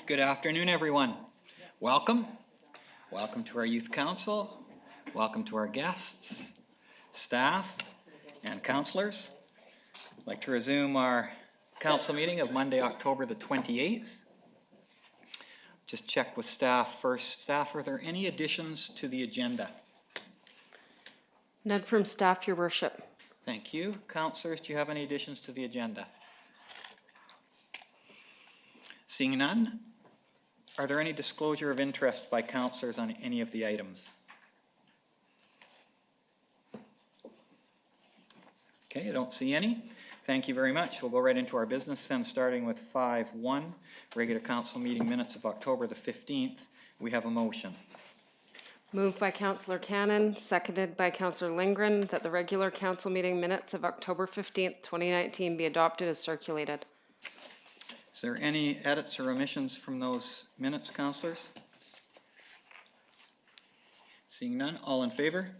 Good afternoon, everyone. Welcome. Welcome to our Youth Council. Welcome to our guests, staff, and councillors. I'd like to resume our council meeting of Monday, October the 28th. Just check with staff first. Staff, are there any additions to the agenda? None from staff, Your Worship. Thank you. Councillors, do you have any additions to the agenda? Seeing none, are there any disclosure of interest by councillors on any of the items? Okay, I don't see any. Thank you very much. We'll go right into our business then, starting with 5.1, regular council meeting minutes of October the 15th. We have a motion. Moved by Councillor Cannon, seconded by Councillor Lindgren, that the regular council meeting minutes of October 15th, 2019 be adopted as circulated. Is there any edits or omissions from those minutes, councillors? Seeing none, all in favor?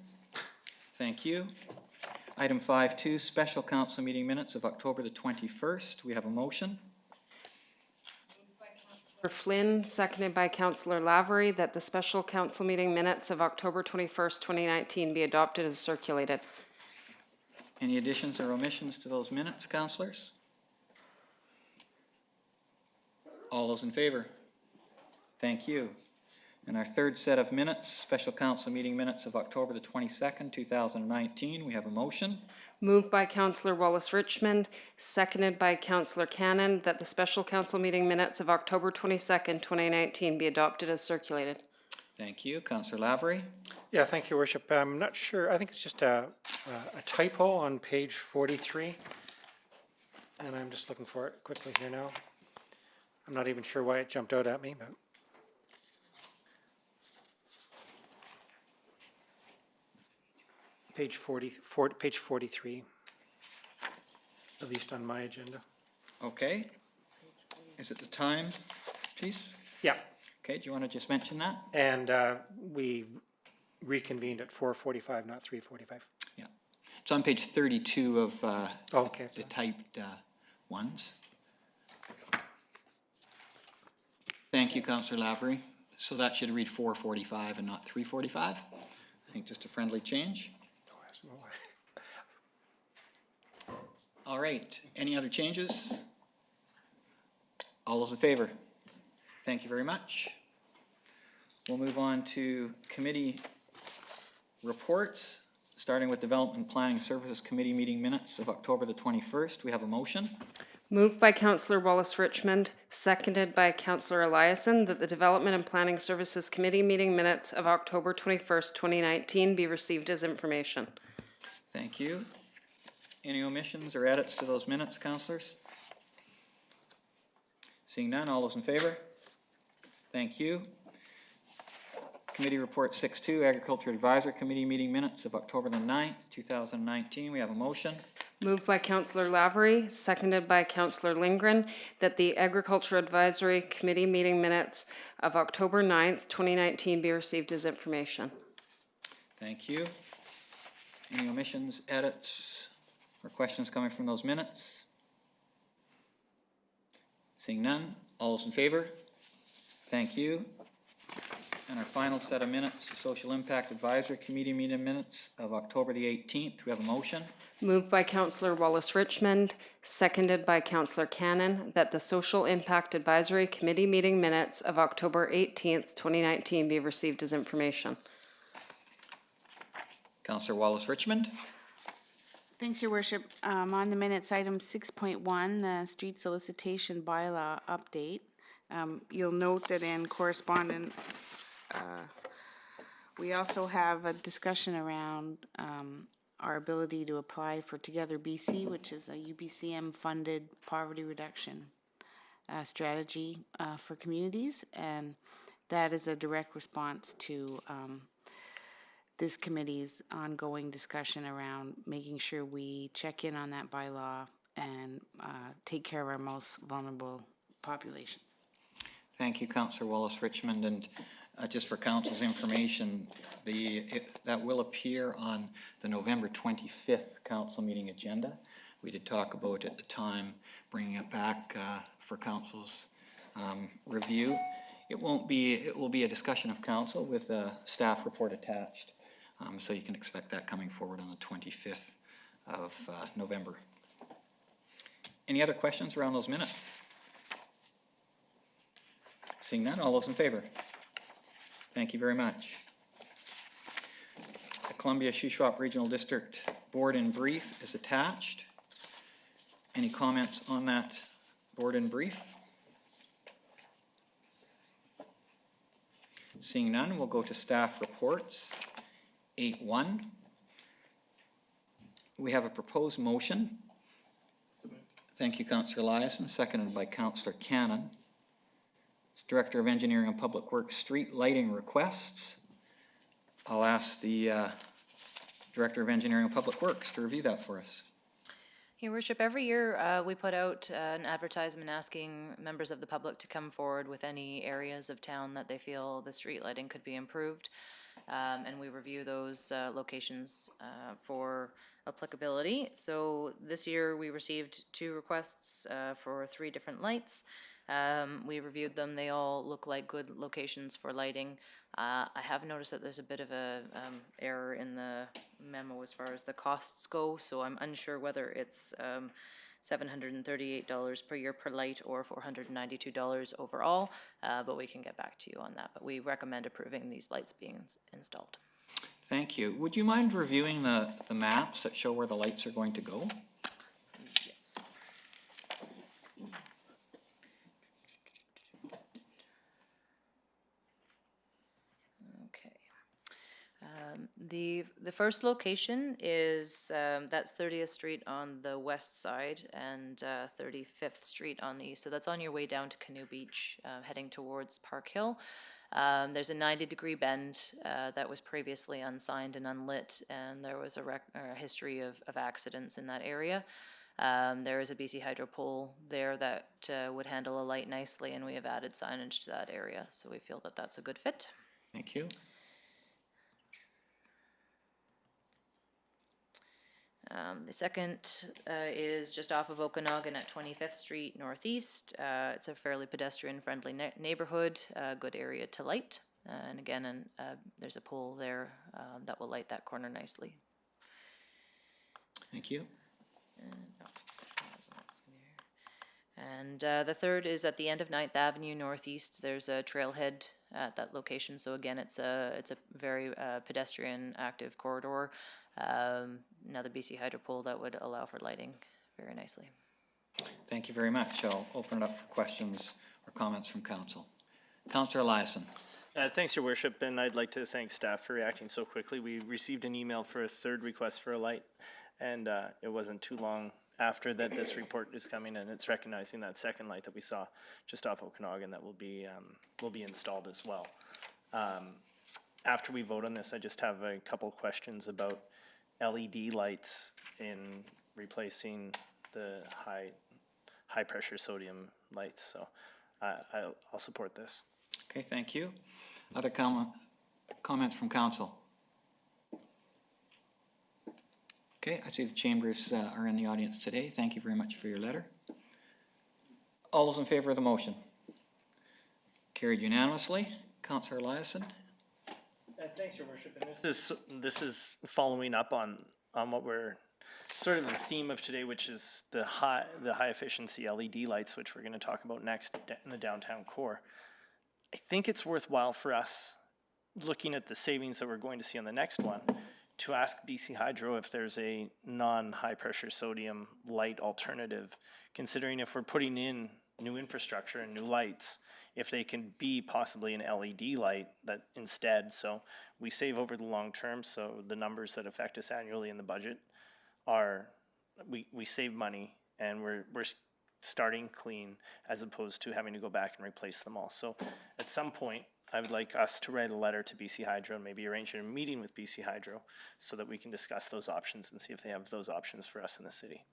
Thank you. Item 5.2, special council meeting minutes of October the 21st. We have a motion. Councillor Flynn, seconded by Councillor Lavery, that the special council meeting minutes of October 21st, 2019 be adopted as circulated. Any additions or omissions to those minutes, councillors? All those in favor? Thank you. And our third set of minutes, special council meeting minutes of October the 22nd, 2019. We have a motion. Moved by Councillor Wallace Richmond, seconded by Councillor Cannon, that the special council meeting minutes of October 22nd, 2019 be adopted as circulated. Thank you. Councillor Lavery. Yeah, thank you, Your Worship. I'm not sure. I think it's just a typo on page 43. And I'm just looking for it quickly here now. I'm not even sure why it jumped out at me, but page 43, at least on my agenda. Okay. Is it the time piece? Yeah. Okay, do you want to just mention that? And we reconvened at 4:45, not 3:45. Yeah. It's on page 32 of Okay. the typed ones. Thank you, Councillor Lavery. So that should read 4:45 and not 3:45. I think just a friendly change. All right. Any other changes? All those in favor? Thank you very much. We'll move on to committee reports, starting with Development and Planning Services Committee meeting minutes of October the 21st. We have a motion. Moved by Councillor Wallace Richmond, seconded by Councillor Eliason, that the Development and Planning Services Committee meeting minutes of October 21st, 2019 be received as information. Thank you. Any omissions or edits to those minutes, councillors? Seeing none, all those in favor? Thank you. Committee report 6.2, Agriculture Advisory Committee meeting minutes of October the 9th, 2019. We have a motion. Moved by Councillor Lavery, seconded by Councillor Lindgren, that the Agriculture Advisory Committee meeting minutes of October 9th, 2019 be received as information. Thank you. Any omissions, edits, or questions coming from those minutes? Seeing none, all those in favor? Thank you. And our final set of minutes, Social Impact Advisory Committee meeting minutes of October the 18th. We have a motion. Moved by Councillor Wallace Richmond, seconded by Councillor Cannon, that the Social Impact Advisory Committee meeting minutes of October 18th, 2019 be received as information. Councillor Wallace Richmond. Thanks, Your Worship. On the minutes, item 6.1, the street solicitation bylaw update. You'll note that in correspondence, we also have a discussion around our ability to apply for Together BC, which is a UBCM-funded poverty reduction strategy for communities, and that is a direct response to this committee's ongoing discussion around making sure we check in on that bylaw and take care of our most vulnerable population. Thank you, Councillor Wallace Richmond. And just for Council's information, that will appear on the November 25th Council meeting agenda. We did talk about at the time bringing it back for Council's review. It will be a discussion of council with a staff report attached. So you can expect that coming forward on the 25th of November. Any other questions around those minutes? Seeing none, all those in favor? Thank you very much. The Columbia Shuswap Regional District Board in Brief is attached. Any comments on that board in brief? Seeing none, we'll go to staff reports. 8.1. We have a proposed motion. Thank you, Councillor Eliason, seconded by Councillor Cannon. Director of Engineering and Public Works street lighting requests. I'll ask the Director of Engineering and Public Works to review that for us. Your Worship, every year we put out an advertisement asking members of the public to come forward with any areas of town that they feel the street lighting could be improved. And we review those locations for applicability. So this year we received 2 requests for 3 different lights. We reviewed them. They all look like good locations for lighting. I have noticed that there's a bit of a error in the memo as far as the costs go, so I'm unsure whether it's $738 per year per light or $492 overall, but we can get back to you on that. But we recommend approving these lights being installed. Thank you. Would you mind reviewing the maps that show where the lights are going to go? Yes. Okay. The first location is that's 30th Street on the west side and 35th Street on the east. So that's on your way down to Canoe Beach, heading towards Park Hill. There's a 90-degree bend that was previously unsigned and unlit, and there was a history of accidents in that area. There is a BC Hydro pole there that would handle a light nicely, and we have added signage to that area, so we feel that that's a good fit. Thank you. The second is just off of Okanagan at 25th Street Northeast. It's a fairly pedestrian-friendly neighborhood, good area to light. And again, there's a pole there that will light that corner nicely. Thank you. And the third is at the end of 9th Avenue Northeast. There's a trailhead at that location. So again, it's a very pedestrian active corridor. Another BC Hydro pole that would allow for lighting very nicely. Thank you very much. I'll open it up for questions or comments from council. Councillor Eliason. Thanks, Your Worship, and I'd like to thank staff for reacting so quickly. We received an email for a 3rd request for a light, and it wasn't too long after that this report is coming, and it's recognizing that 2nd light that we saw just off Okanagan that will be installed as well. After we vote on this, I just have a couple questions about LED lights in replacing the high pressure sodium lights. So I'll support this. Okay, thank you. Other comments from council? Okay, I see the chambers are in the audience today. Thank you very much for your letter. All those in favor of the motion? Carried unanimously. Councillor Eliason. Thanks, Your Worship. And this is following up on what we're sort of the theme of today, which is the high efficiency LED lights, which we're going to talk about next in the downtown core. I think it's worthwhile for us, looking at the savings that we're going to see on the next one, to ask BC Hydro if there's a non-high pressure sodium light alternative, considering if we're putting in new infrastructure and new lights, if they can be possibly an LED light that instead, so we save over the long term, so the numbers that affect us annually in the budget are, we save money and we're starting clean as opposed to having to go back and replace them all. So at some point, I would like us to write a letter to BC Hydro and maybe arrange a meeting with BC Hydro so that we can discuss those options and see if they have those options for us in the city.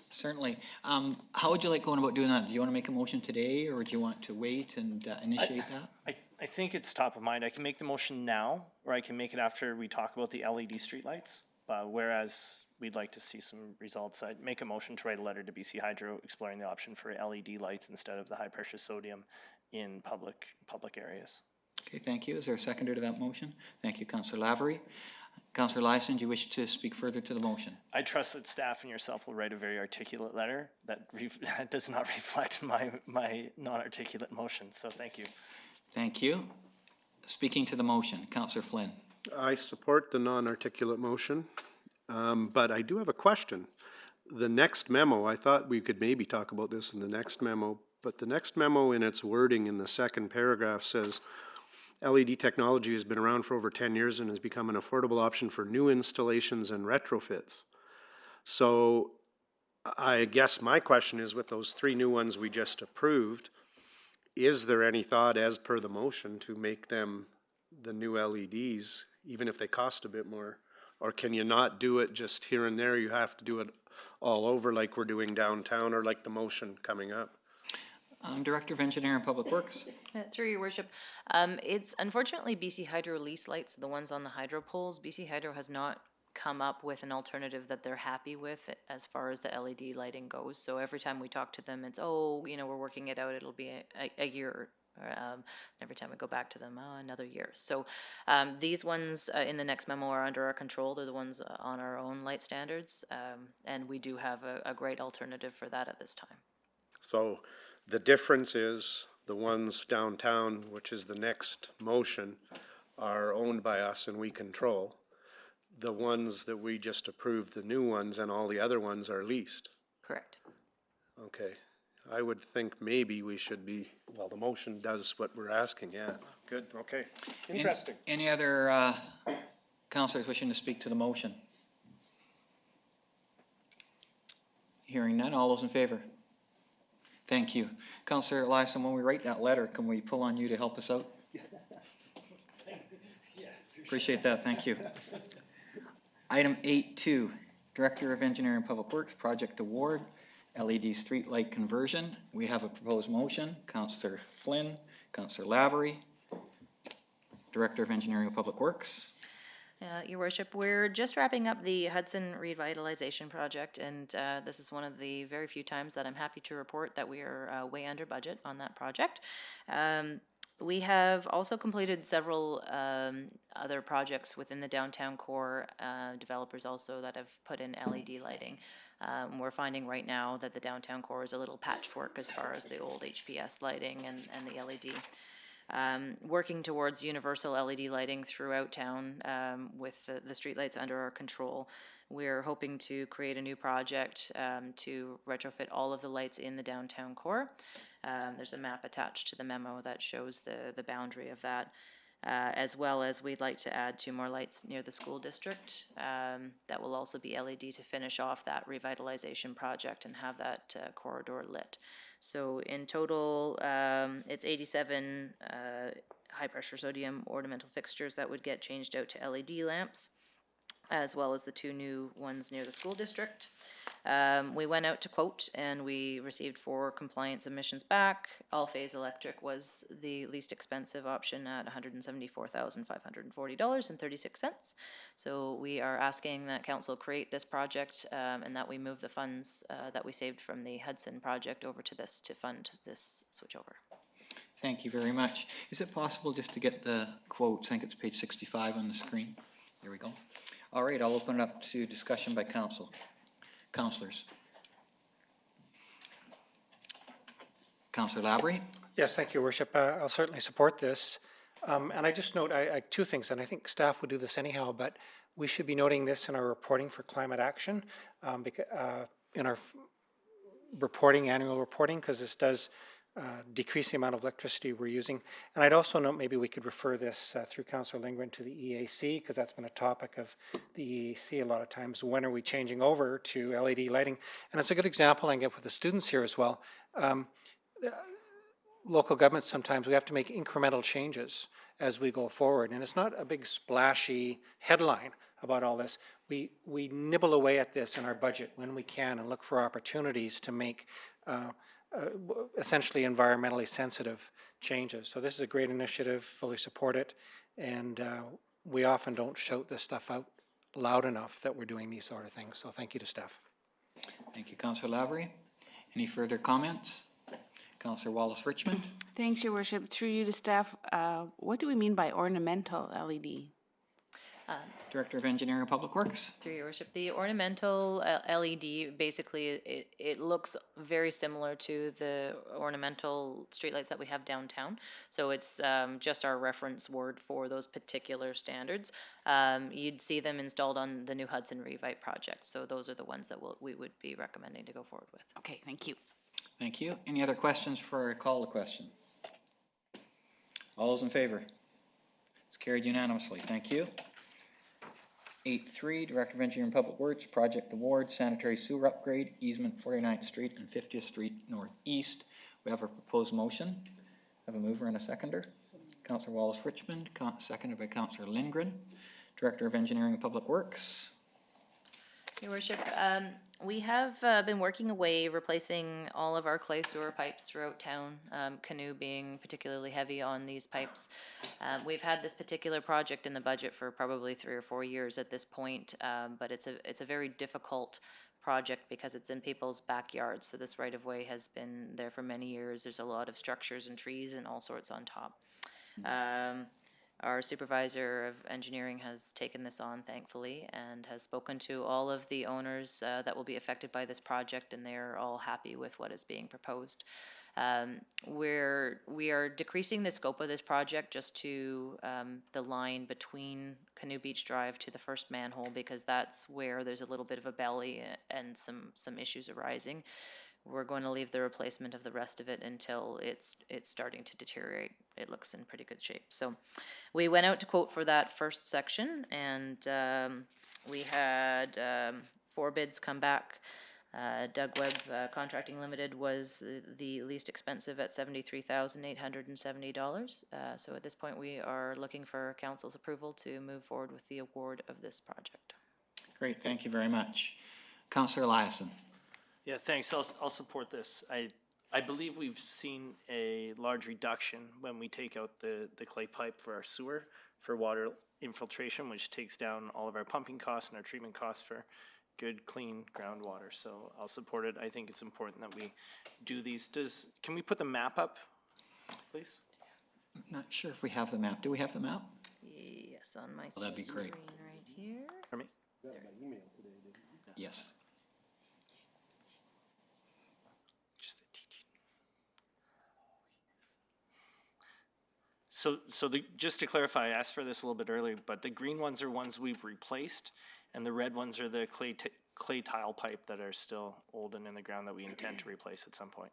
Certainly. How would you like going about doing that? Do you want to make a motion today, or do you want to wait and initiate that? I think it's top of mind. I can make the motion now, or I can make it after we talk about the LED streetlights. whereas we'd like to see some results, I'd make a motion to write a letter to BC Hydro exploring the option for LED lights instead of the high pressure sodium in public areas. Okay, thank you. Is there a seconder to that motion? Thank you, Councillor Lavery. Councillor Lyson, do you wish to speak further to the motion? I trust that staff and yourself will write a very articulate letter that that does not reflect my non-articulate motion, so thank you. Thank you. Speaking to the motion, Councillor Flynn. I support the non-articulate motion, but I do have a question. The next memo, I thought we could maybe talk about this in the next memo, but the next memo in its wording in the second paragraph says, LED technology has been around for over 10 years and has become an affordable option for new installations and retrofits. So I guess my question is, with those 3 new ones we just approved, is there any thought as per the motion to make them the new LEDs, even if they cost a bit more? Or can you not do it just here and there? You have to do it all over like we're doing downtown, or like the motion coming up? Director of Engineering and Public Works. Through your worship, it's unfortunately BC Hydro lease lights, the ones on the hydro poles. BC Hydro has not come up with an alternative that they're happy with as far as the LED lighting goes. So every time we talk to them, it's, oh, you know, we're working it out. It'll be a year. Every time we go back to them, another year. So these ones in the next memo are under our control. They're the ones on our own light standards, and we do have a great alternative for that at this time. So the difference is the ones downtown, which is the next motion, are owned by us and we control. The ones that we just approved, the new ones, and all the other ones are leased. Correct. Okay. I would think maybe we should be, well, the motion does what we're asking, yeah. Good, okay. Interesting. Any other councillors wishing to speak to the motion? Hearing none, all those in favor? Thank you. Councillor Lyson, when we write that letter, can we pull on you to help us out? Appreciate that, thank you. Item 8.2, Director of Engineering and Public Works, Project Award, LED streetlight conversion. We have a proposed motion. Councillor Flynn, Councillor Lavery, Director of Engineering and Public Works. Your worship, we're just wrapping up the Hudson Revitalization Project, and this is one of the very few times that I'm happy to report that we are way under budget on that project. We have also completed several other projects within the downtown core, developers also that have put in LED lighting. We're finding right now that the downtown core is a little patchwork as far as the old HPS lighting and the LED. Working towards universal LED lighting throughout town with the streetlights under our control. We're hoping to create a new project to retrofit all of the lights in the downtown core. There's a map attached to the memo that shows the boundary of that. As well as we'd like to add 2 more lights near the school district that will also be LED to finish off that revitalization project and have that corridor lit. So in total, it's 87 high pressure sodium ornamental fixtures that would get changed out to LED lamps, as well as the 2 new ones near the school district. We went out to quote and we received 4 compliance submissions back. All-phase electric was the least expensive option at $174,540.36. So we are asking that council create this project and that we move the funds that we saved from the Hudson project over to this to fund this switchover. Thank you very much. Is it possible just to get the quotes? I think it's page 65 on the screen. There we go. All right, I'll open it up to discussion by councillors. Councillor Lavery. Yes, thank you, Worship. I'll certainly support this. And I just note 2 things, and I think staff would do this anyhow, but we should be noting this in our reporting for climate action, in our annual reporting, because this does decrease the amount of electricity we're using. And I'd also note maybe we could refer this through Councillor Lindgren to the EAC, because that's been a topic of the EAC a lot of times. When are we changing over to LED lighting? And it's a good example I can get with the students here as well. Local governments, sometimes we have to make incremental changes as we go forward. And it's not a big splashy headline about all this. We nibble away at this in our budget when we can and look for opportunities to make essentially environmentally sensitive changes. So this is a great initiative, fully support it, and we often don't shout this stuff out loud enough that we're doing these sort of things. So thank you to staff. Thank you, Councillor Lavery. Any further comments? Councillor Wallace-Richmond? Thanks, Your Worship. Through you to staff, what do we mean by ornamental LED? Director of Engineering and Public Works? Through your worship, the ornamental LED, basically, it looks very similar to the ornamental streetlights that we have downtown. So it's just our reference word for those particular standards. You'd see them installed on the new Hudson Revite project. So those are the ones that we would be recommending to go forward with. Okay, thank you. Thank you. Any other questions before I call the question? All those in favor? It's carried unanimously. Thank you. 8.3, Director of Engineering and Public Works, Project Award, Sanitary Sewer Upgrade, Easement 49th Street and 50th Street Northeast. We have a proposed motion. Have a mover and a seconder. Councillor Wallace-Richmond, seconded by Councillor Lindgren. Director of Engineering and Public Works. Your worship, we have been working away replacing all of our clay sewer pipes throughout town, Canoe being particularly heavy on these pipes. We've had this particular project in the budget for probably 3 or 4 years at this point, but it's a very difficult project because it's in people's backyards. So this right-of-way has been there for many years. There's a lot of structures and trees and all sorts on top. Our supervisor of engineering has taken this on, thankfully, and has spoken to all of the owners that will be affected by this project, and they're all happy with what is being proposed. We are decreasing the scope of this project just to the line between Canoe Beach Drive to the first manhole, because that's where there's a little bit of a belly and some issues arising. We're going to leave the replacement of the rest of it until it's starting to deteriorate. It looks in pretty good shape. So we went out to quote for that first section, and we had 4 bids come back. Doug Webb Contracting Limited was the least expensive at $73,870. So at this point, we are looking for council's approval to move forward with the award of this project. Great, thank you very much. Councillor Eliason. Yeah, thanks. I'll support this. I believe we've seen a large reduction when we take out the clay pipe for our sewer for water infiltration, which takes down all of our pumping costs and our treatment costs for good, clean groundwater. So I'll support it. I think it's important that we do these. Can we put the map up, please? I'm not sure if we have the map. Do we have the map? Yes, on my Well, that'd be great. screen right here. For me? Yes. Just a teaching. So just to clarify, I asked for this a little bit earlier, but the green ones are ones we've replaced, and the red ones are the clay tile pipe that are still old and in the ground that we intend to replace at some point.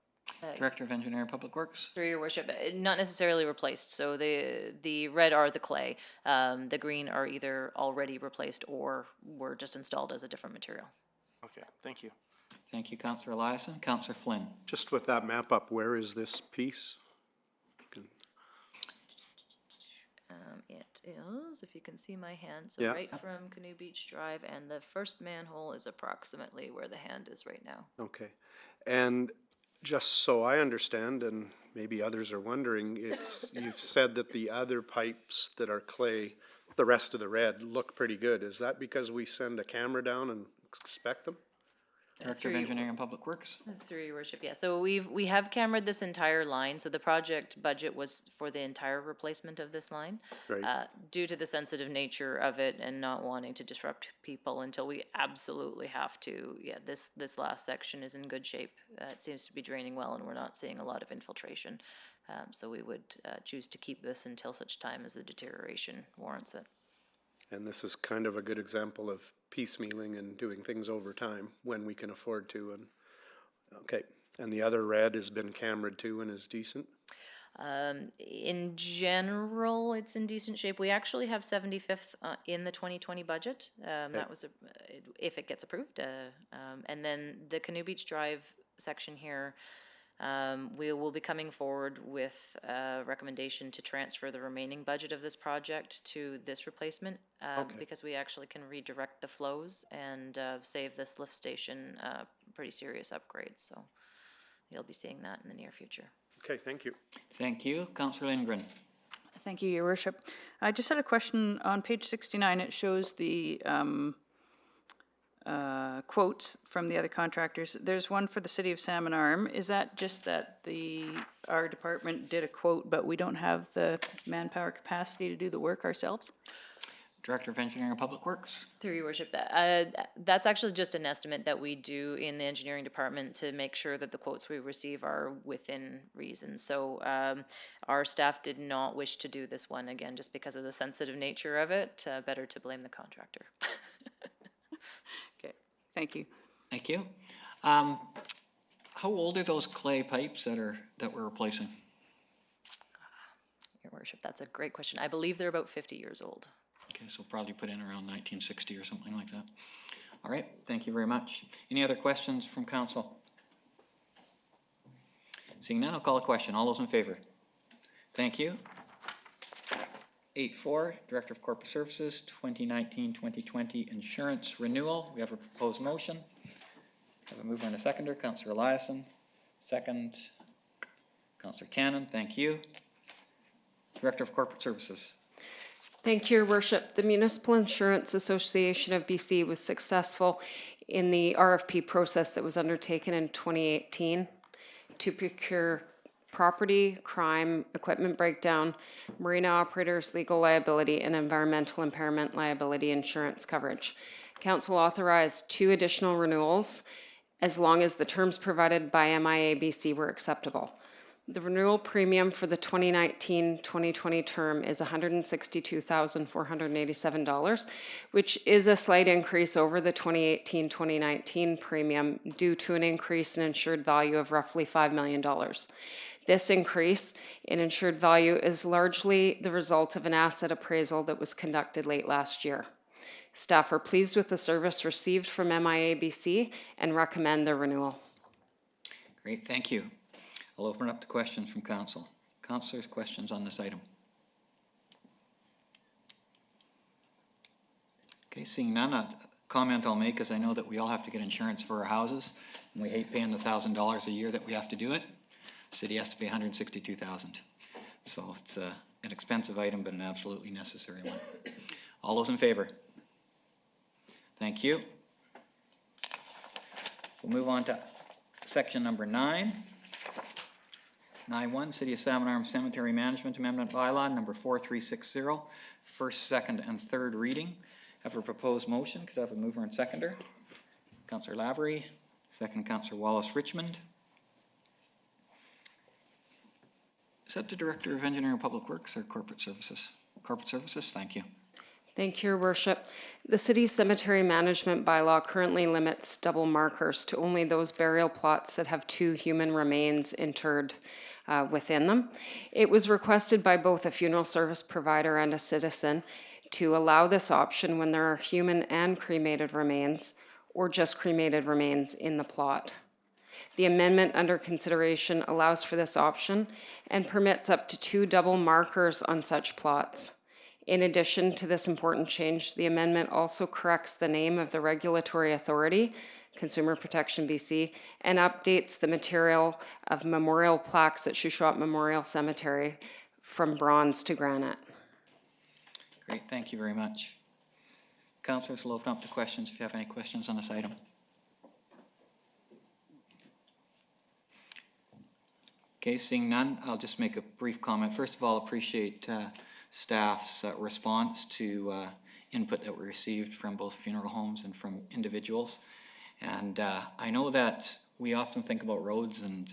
Director of Engineering and Public Works. Through your worship, not necessarily replaced. So the red are the clay. The green are either already replaced or were just installed as a different material. Okay, thank you. Thank you, Councillor Eliason. Councillor Flynn. Just with that map up, where is this piece? It is, if you can see my hand, so Yeah. right from Canoe Beach Drive, and the first manhole is approximately where the hand is right now. Okay. And just so I understand, and maybe others are wondering, you've said that the other pipes that are clay, the rest of the red, look pretty good. Is that because we send a camera down and inspect them? Director of Engineering and Public Works. Through your worship, yeah. So we have cameraed this entire line. So the project budget was for the entire replacement of this line. Right. Due to the sensitive nature of it and not wanting to disrupt people until we absolutely have to. Yeah, this last section is in good shape. It seems to be draining well, and we're not seeing a lot of infiltration. So we would choose to keep this until such time as the deterioration warrants it. And this is kind of a good example of piecemealing and doing things over time when we can afford to. And okay, and the other red has been cameraed too and is decent? In general, it's in decent shape. We actually have 75th in the 2020 budget. That was, if it gets approved. And then the Canoe Beach Drive section here, we will be coming forward with a recommendation to transfer the remaining budget of this project to this replacement, because we actually can redirect the flows and save this lift station pretty serious upgrades. So you'll be seeing that in the near future. Okay, thank you. Thank you. Councillor Lindgren. Thank you, Your Worship. I just had a question. On page 69, it shows the quotes from the other contractors. There's one for the City of Salmon Arm. Is that just that our department did a quote, but we don't have the manpower capacity to do the work ourselves? Director of Engineering and Public Works. Through your worship, that's actually just an estimate that we do in the engineering department to make sure that the quotes we receive are within reason. So our staff did not wish to do this one, again, just because of the sensitive nature of it. Better to blame the contractor. Okay, thank you. Thank you. How old are those clay pipes that we're replacing? Your worship, that's a great question. I believe they're about 50 years old. Okay, so probably put in around 1960 or something like that. All right, thank you very much. Any other questions from council? Seeing none, I'll call a question. All those in favor? Thank you. 8.4, Director of Corporate Services, 2019-2020 Insurance Renewal. We have a proposed motion. Have a mover and a seconder. Councillor Eliason. Second, Councillor Cannon. Thank you. Director of Corporate Services. Thank you, Your Worship. The Municipal Insurance Association of BC was successful in the RFP process that was undertaken in 2018 to procure property, crime, equipment breakdown, marina operators, legal liability, and environmental impairment liability insurance coverage. Council authorized 2 additional renewals as long as the terms provided by MIA-BC were acceptable. The renewal premium for the 2019-2020 term is $162,487, which is a slight increase over the 2018-2019 premium due to an increase in insured value of roughly $5 million. This increase in insured value is largely the result of an asset appraisal that was conducted late last year. Staff are pleased with the service received from MIA-BC and recommend the renewal. Great, thank you. I'll open it up to questions from council. Councillors, questions on this item? Okay, seeing none, a comment I'll make is I know that we all have to get insurance for our houses, and we hate paying the $1,000 a year that we have to do it. The city has to pay $162,000. So it's an expensive item, but an absolutely necessary one. All those in favor? Thank you. We'll move on to section number 9. 9.1, City of Salmon Arm Cemetery Management Amendment Bylaw, number 4360, first, second, and third reading. Have a proposed motion. Could I have a mover and seconder? Councillor Lavery, second, Councillor Wallace-Richmond. Is that the Director of Engineering and Public Works or Corporate Services? Corporate Services, thank you. Thank you, Your Worship. The City Cemetery Management Bylaw currently limits double markers to only those burial plots that have 2 human remains interred within them. It was requested by both a funeral service provider and a citizen to allow this option when there are human and cremated remains, or just cremated remains in the plot. The amendment under consideration allows for this option and permits up to 2 double markers on such plots. In addition to this important change, the amendment also corrects the name of the regulatory authority, Consumer Protection BC, and updates the material of memorial plaques at Shuswap Memorial Cemetery from bronze to granite. Great, thank you very much. Councillors, we'll open up to questions if you have any questions on this item. Okay, seeing none, I'll just make a brief comment. First of all, appreciate staff's response to input that we received from both funeral homes and from individuals. And I know that we often think about roads and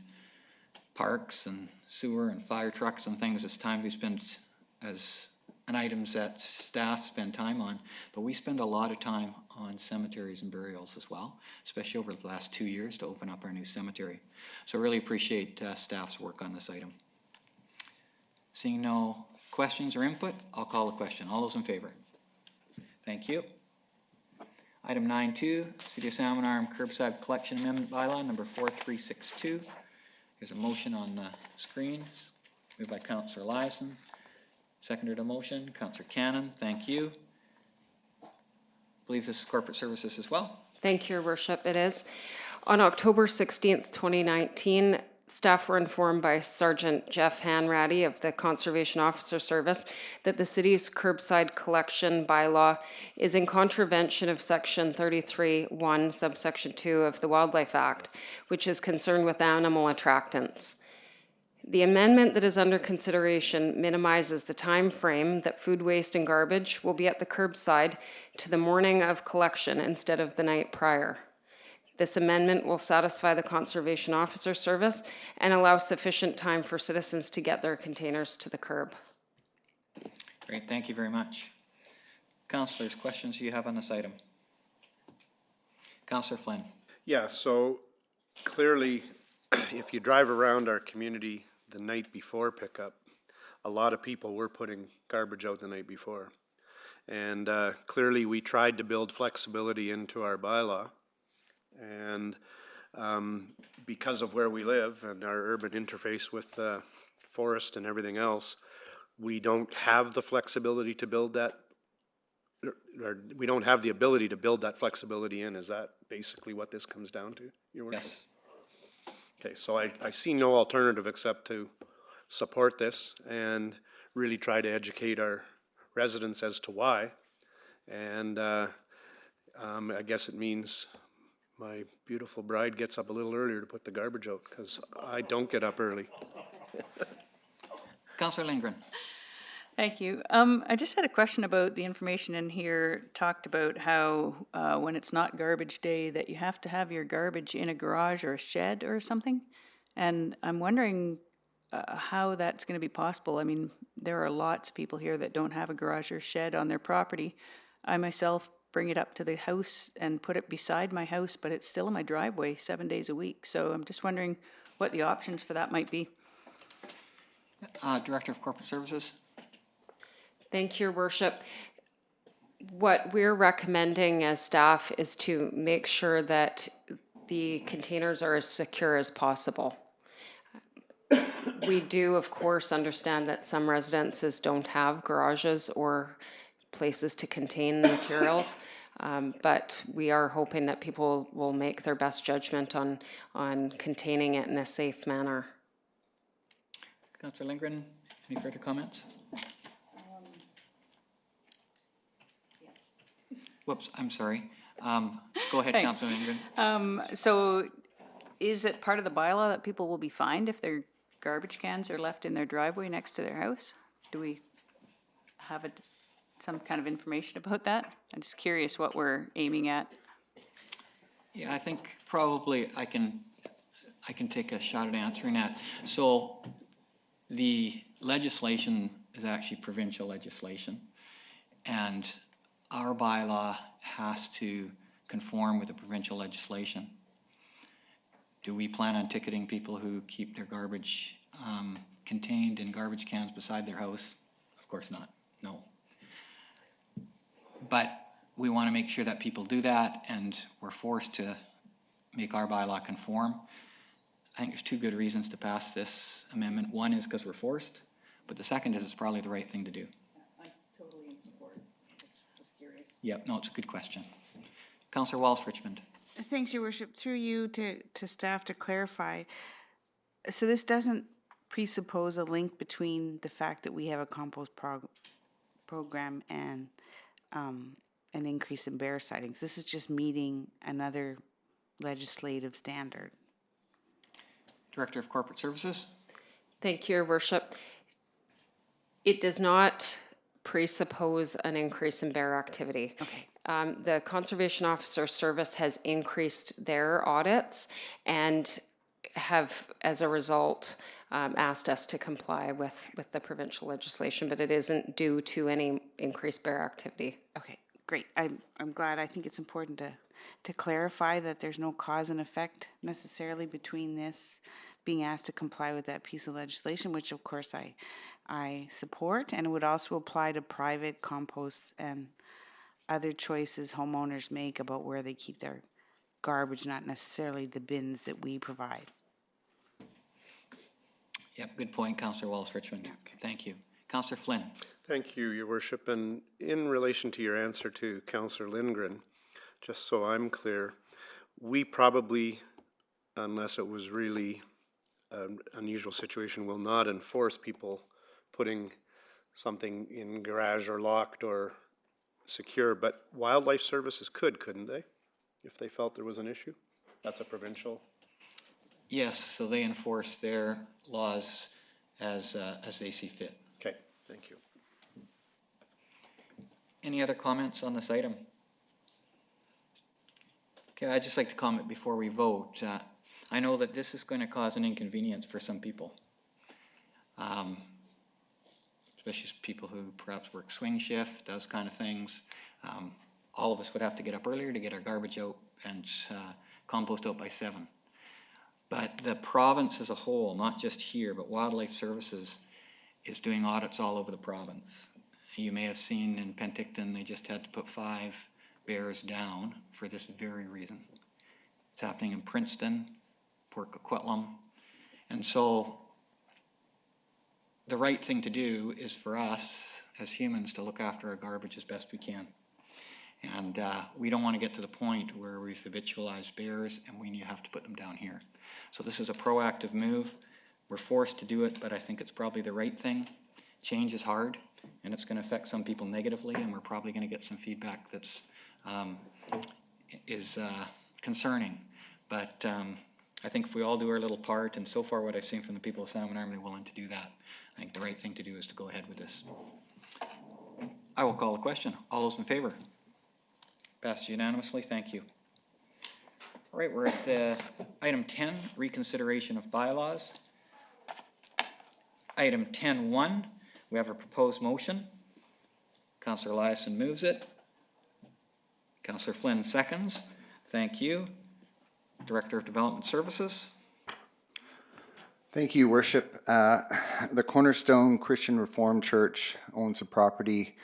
parks and sewer and fire trucks and things as time we spend as and items that staff spend time on, but we spend a lot of time on cemeteries and burials as well, especially over the last 2 years to open up our new cemetery. So really appreciate staff's work on this item. Seeing no questions or input, I'll call the question. All those in favor? Thank you. Item 9.2, City of Salmon Arm Curbside Collection Amendment Bylaw, number 4362. There's a motion on the screen, moved by Councillor Eliason. Seconded a motion, Councillor Cannon, thank you. I believe this is Corporate Services as well. Thank you, Your Worship. It is. On October 16th, 2019, Staff were informed by Sergeant Jeff Hanratty of the Conservation Officer Service that the city's curbside collection bylaw is in contravention of Section 33(1), subsection 2 of the Wildlife Act, which is concerned with animal attractants. The amendment that is under consideration minimizes the time frame that food waste and garbage will be at the curbside to the morning of collection instead of the night prior. This amendment will satisfy the Conservation Officer Service and allow sufficient time for citizens to get their containers to the curb. Great, thank you very much. Councillors, questions you have on this item? Councillor Flynn. Yeah, so clearly, if you drive around our community the night before pickup, a lot of people were putting garbage out the night before. And clearly, we tried to build flexibility into our bylaw. And because of where we live and our urban interface with the forest and everything else, we don't have the flexibility to build that, or we don't have the ability to build that flexibility in. Is that basically what this comes down to, Your Worship? Yes. Okay, so I see no alternative except to support this and really try to educate our residents as to why. And I guess it means my beautiful bride gets up a little earlier to put the garbage out, because I don't get up early. Councillor Lindgren. Thank you. I just had a question about the information in here, talked about how when it's not garbage day that you have to have your garbage in a garage or a shed or something. And I'm wondering how that's going to be possible. I mean, there are lots of people here that don't have a garage or shed on their property. I myself bring it up to the house and put it beside my house, but it's still in my driveway 7 days a week. So I'm just wondering what the options for that might be. Director of Corporate Services. Thank you, Your Worship. What we're recommending as staff is to make sure that the containers are as secure as possible. We do, of course, understand that some residences don't have garages or places to contain the materials, but we are hoping that people will make their best judgment on containing it in a safe manner. Councillor Lindgren, any further comments? Whoops, I'm sorry. Go ahead, Thanks. Councillor Lindgren. So is it part of the bylaw that people will be fined if their garbage cans are left in their driveway next to their house? Do we have some kind of information about that? I'm just curious what we're aiming at. Yeah, I think probably I can take a shot at answering that. So the legislation is actually provincial legislation, and our bylaw has to conform with the provincial legislation. Do we plan on ticketing people who keep their garbage contained in garbage cans beside their house? Of course not, no. But we want to make sure that people do that, and we're forced to make our bylaw conform. I think there's two good reasons to pass this amendment. One is because we're forced, but the second is it's probably the right thing to do. I'm totally in support. Just curious. Yeah, no, it's a good question. Councillor Walsh-Richmond. Thanks, Your Worship. Through you to staff to clarify. So this doesn't presuppose a link between the fact that we have a compost program and an increase in bear sightings. This is just meeting another legislative standard. Director of Corporate Services. Thank you, Your Worship. It does not presuppose an increase in bear activity. Okay. The Conservation Officer Service has increased their audits and have, as a result, asked us to comply with the provincial legislation, but it isn't due to any increased bear activity. Okay, great. I'm glad. I think it's important to clarify that there's no cause and effect necessarily between this being asked to comply with that piece of legislation, which of course I support, and it would also apply to private composts and other choices homeowners make about where they keep their garbage, not necessarily the bins that we provide. Yep, good point, Councillor Walsh-Richmond. Okay. Thank you. Councillor Flynn. Thank you, Your Worship. And in relation to your answer to Councillor Lindgren, just so I'm clear, we probably, unless it was really an unusual situation, will not enforce people putting something in garage or locked or secure, but wildlife services couldn't they? If they felt there was an issue? That's a provincial. Yes, so they enforce their laws as they see fit. Okay, thank you. Any other comments on this item? Okay, I'd just like to comment before we vote. I know that this is going to cause an inconvenience for some people, especially people who perhaps work swing shift, those kind of things. All of us would have to get up earlier to get our garbage out and compost out by 7. But the province as a whole, not just here, but Wildlife Services is doing audits all over the province. You may have seen in Penticton, they just had to put 5 bears down for this very reason. It's happening in Princeton, Port Coquitlam. And so the right thing to do is for us as humans to look after our garbage as best we can. And we don't want to get to the point where we've habitualized bears and we have to put them down here. So this is a proactive move. We're forced to do it, but I think it's probably the right thing. Change is hard, and it's going to affect some people negatively, and we're probably going to get some feedback that's concerning. But I think if we all do our little part, and so far what I've seen from the people of Salmon Arm, they're willing to do that. I think the right thing to do is to go ahead with this. I will call a question. All those in favor? Passed unanimously. Thank you. All right, we're at item 10, reconsideration of bylaws. Item 10.1, we have a proposed motion. Councillor Eliason moves it. Councillor Flynn seconds. Thank you. Director of Development Services. Thank you, Worship. The Cornerstone Christian Reformed Church owns a property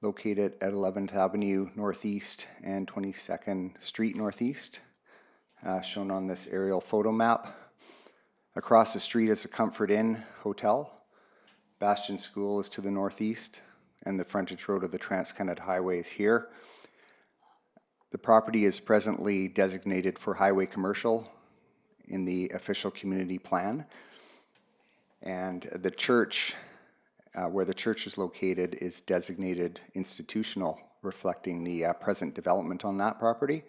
located at 11th Avenue Northeast and 22nd Street Northeast, shown on this aerial photo map. Across the street is a Comfort Inn Hotel. Bastion School is to the northeast, and the frontage road of the Trans-Canada Highway is here. The property is presently designated for highway commercial in the official community plan. And the church, where the church is located, is designated institutional, reflecting the present development on that property.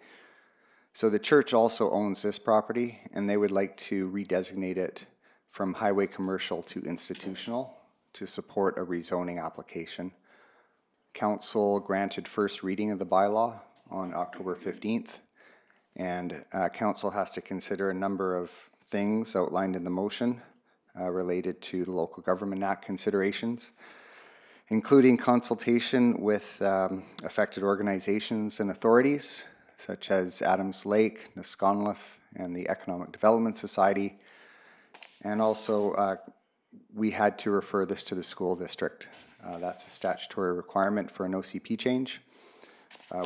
So the church also owns this property, and they would like to redesignate it from highway commercial to institutional to support a rezoning application. Council granted first reading of the bylaw on October 15th, and council has to consider a number of things outlined in the motion related to the Local Government Act considerations, including consultation with affected organizations and authorities, such as Adams Lake, Nisconluth, and the Economic Development Society. And also, we had to refer this to the school district. That's a statutory requirement for an OCP change.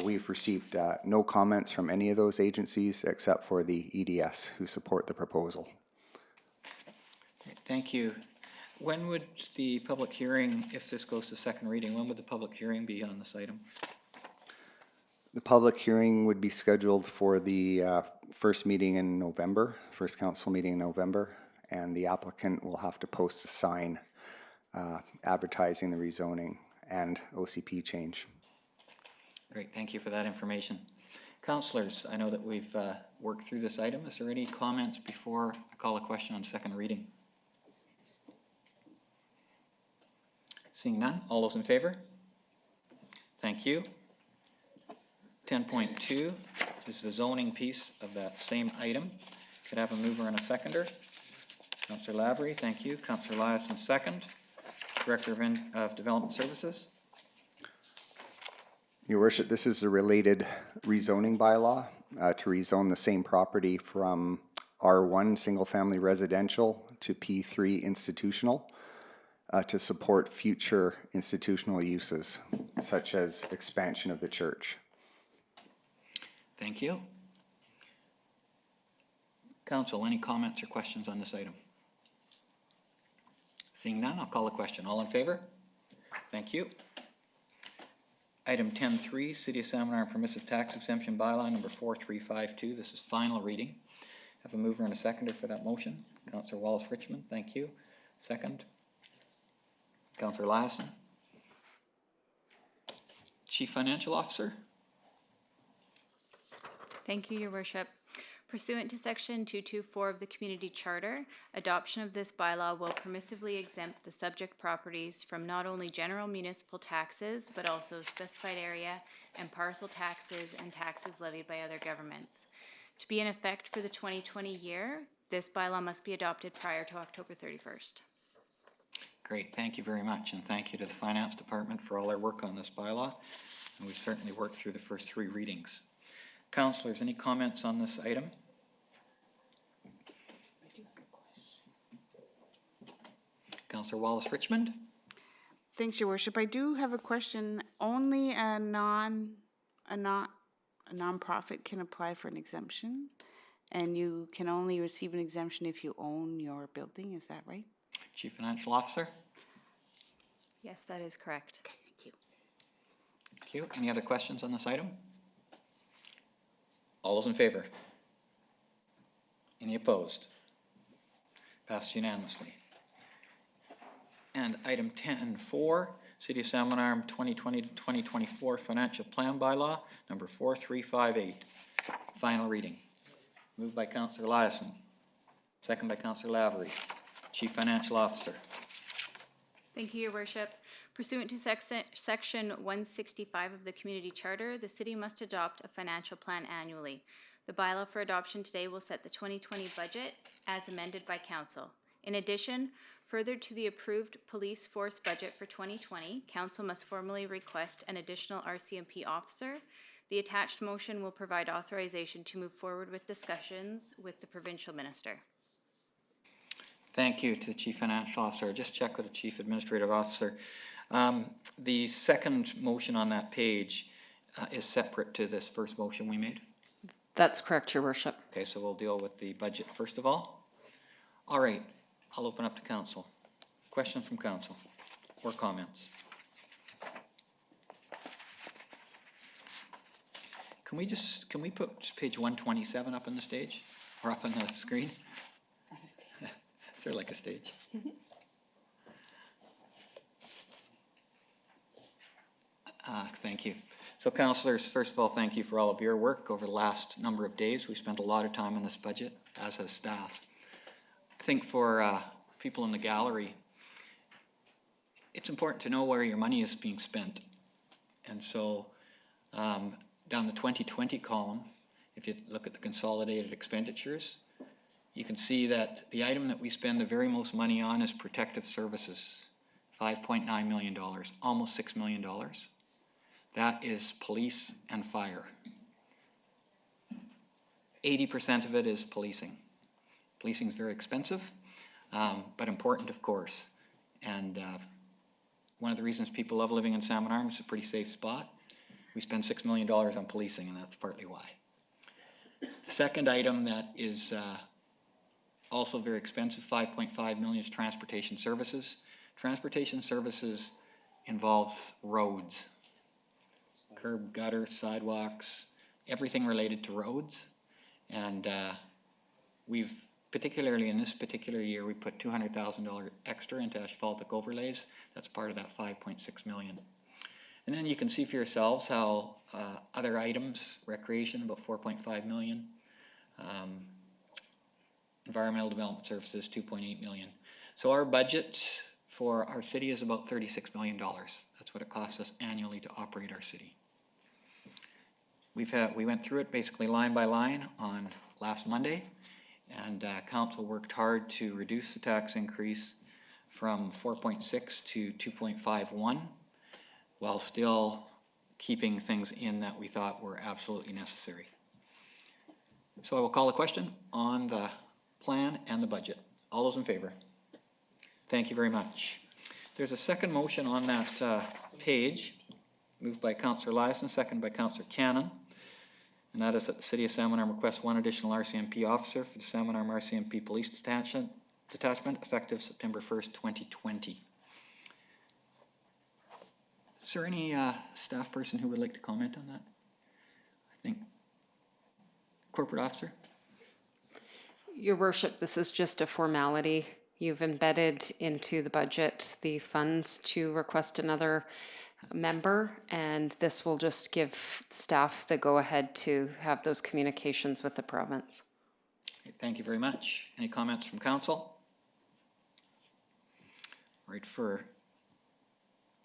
We've received no comments from any of those agencies except for the EDS, who support the proposal. Thank you. When would the public hearing, if this goes to second reading, when would the public hearing be on this item? The public hearing would be scheduled for the first meeting in November, first council meeting in November, and the applicant will have to post a sign advertising the rezoning and OCP change. Great, thank you for that information. Councillors, I know that we've worked through this item. Is there any comments before I call a question on second reading? Seeing none, all those in favor? Thank you. 10.2 is the zoning piece of that same item. Could I have a mover and a seconder? Councillor Lavery, thank you. Councillor Eliason, second. Director of Development Services. Your Worship, this is a related rezoning bylaw to rezone the same property from R1 single-family residential to P3 institutional to support future institutional uses, such as expansion of the church. Thank you. Council, any comments or questions on this item? Seeing none, I'll call a question. All in favor? Thank you. Item 10.3, City of Salmon Arm Permissive Tax Exemption Bylaw number 4352. This is final reading. Have a mover and a seconder for that motion. Councillor Wallace-Richmond, thank you. Second. Councillor Lassen. Chief Financial Officer. Thank you, Your Worship. Pursuant to Section 224 of the Community Charter, adoption of this bylaw will permissively exempt the subject properties from not only general municipal taxes, but also specified area and parcel taxes and taxes levied by other governments. To be in effect for the 2020 year, this bylaw must be adopted prior to October 31st. Great, thank you very much, and thank you to the Finance Department for all their work on this bylaw. And we've certainly worked through the first 3 readings. Councillors, any comments on this item? Councillor Wallace-Richmond? Thanks, Your Worship. I do have a question. Only a nonprofit can apply for an exemption, and you can only receive an exemption if you own your building. Is that right? Chief Financial Officer? Yes, that is correct. Okay, thank you. Thank you. Any other questions on this item? All those in favor? Any opposed? Passed unanimously. And item 10.4, City of Salmon Arm 2020 to 2024 Financial Plan Bylaw, number 4358. Final reading. Moved by Councillor Eliason. Second by Councillor Lavery. Chief Financial Officer. Thank you, Your Worship. Pursuant to Section 165 of the Community Charter, the City must adopt a financial plan annually. The bylaw for adoption today will set the 2020 budget as amended by Council. In addition, further to the approved police force budget for 2020, Council must formally request an additional RCMP officer. The attached motion will provide authorization to move forward with discussions with the provincial minister. Thank you to the Chief Financial Officer. Just check with the Chief Administrative Officer. The second motion on that page is separate to this first motion we made. That's correct, Your Worship. Okay, so we'll deal with the budget first of all. All right, I'll open up to council. Questions from council or comments? Can we put page 127 up on the stage or up on the screen? Is there like a stage? Thank you. So councillors, first of all, thank you for all of your work over the last number of days. We spent a lot of time on this budget, as has staff. I think for people in the gallery, it's important to know where your money is being spent. And so down the 2020 column, if you look at the consolidated expenditures, you can see that the item that we spend the very most money on is protective services, $5.9 million, almost $6 million. That is police and fire. 80% of it is policing. Policing is very expensive, but important, of course. And one of the reasons people love living in Salmon Arm, it's a pretty safe spot. We spend $6 million on policing, and that's partly why. The second item that is also very expensive, $5.5 million, is transportation services. Transportation services involves roads, curb, gutter, sidewalks, everything related to roads. And we've, particularly in this particular year, we put $200,000 extra into asphaltic overlays. That's part of that $5.6 million. And then you can see for yourselves how other items, recreation, about $4.5 million, environmental development services, $2.8 million. So our budget for our city is about $36 million. That's what it costs us annually to operate our city. We went through it basically line by line on last Monday, and council worked hard to reduce the tax increase from 4.6 to 2.51, while still keeping things in that we thought were absolutely necessary. So I will call a question on the plan and the budget. All those in favor? Thank you very much. There's a second motion on that page, moved by Councillor Eliason, second by Councillor Cannon, and that is that the City of Salmon Arm requests one additional RCMP officer for the Salmon Arm RCMP Police Detachment effective September 1st, 2020. Is there any staff person who would like to comment on that? I think. Corporate officer? Your worship, this is just a formality. You've embedded into the budget the funds to request another member, and this will just give staff the go-ahead to have those communications with the province. Thank you very much. Any comments from council? Right, for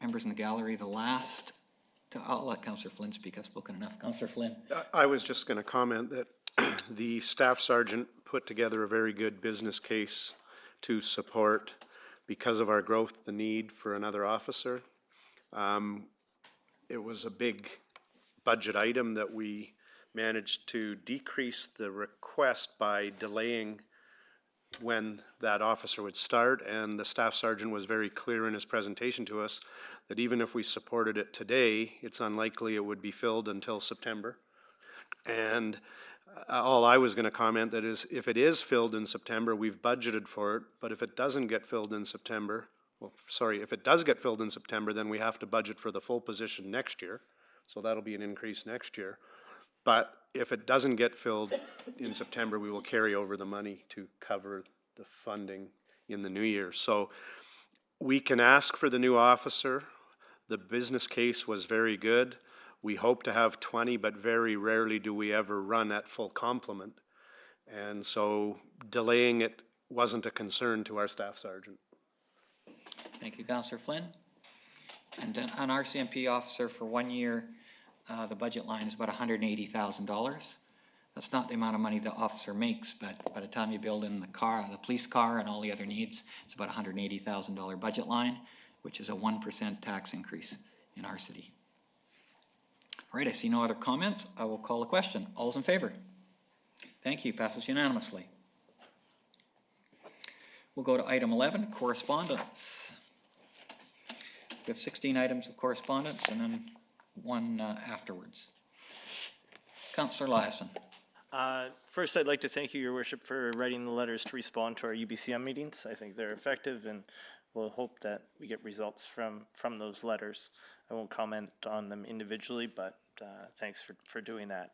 members in the gallery, the last, I'll let Councillor Flynn speak. I've spoken enough. Councillor Flynn. I was just going to comment that the staff sergeant put together a very good business case to support, because of our growth, the need for another officer. It was a big budget item that we managed to decrease the request by delaying when that officer would start, and the staff sergeant was very clear in his presentation to us that even if we supported it today, it's unlikely it would be filled until September. And all I was going to comment that is, if it is filled in September, we've budgeted for it, but if it doesn't get filled in September, if it does get filled in September, then we have to budget for the full position next year. So that'll be an increase next year. But if it doesn't get filled in September, we will carry over the money to cover the funding in the new year. So we can ask for the new officer. The business case was very good. We hope to have 20, but very rarely do we ever run at full complement. And so delaying it wasn't a concern to our staff sergeant. Thank you, Councillor Flynn. And an RCMP officer for 1 year, the budget line is about $180,000. That's not the amount of money the officer makes, but by the time you build in the car, the police car and all the other needs, it's about $180,000 budget line, which is a 1% tax increase in our city. All right, I see no other comments. I will call the question. All those in favor? Thank you. Passes unanimously. We'll go to item 11, correspondence. We have 16 items of correspondence and then one afterwards. Councillor Eliason. First, I'd like to thank you, Your Worship, for writing the letters to respond to our UBCM meetings. I think they're effective, and we'll hope that we get results from those letters. I won't comment on them individually, but thanks for doing that.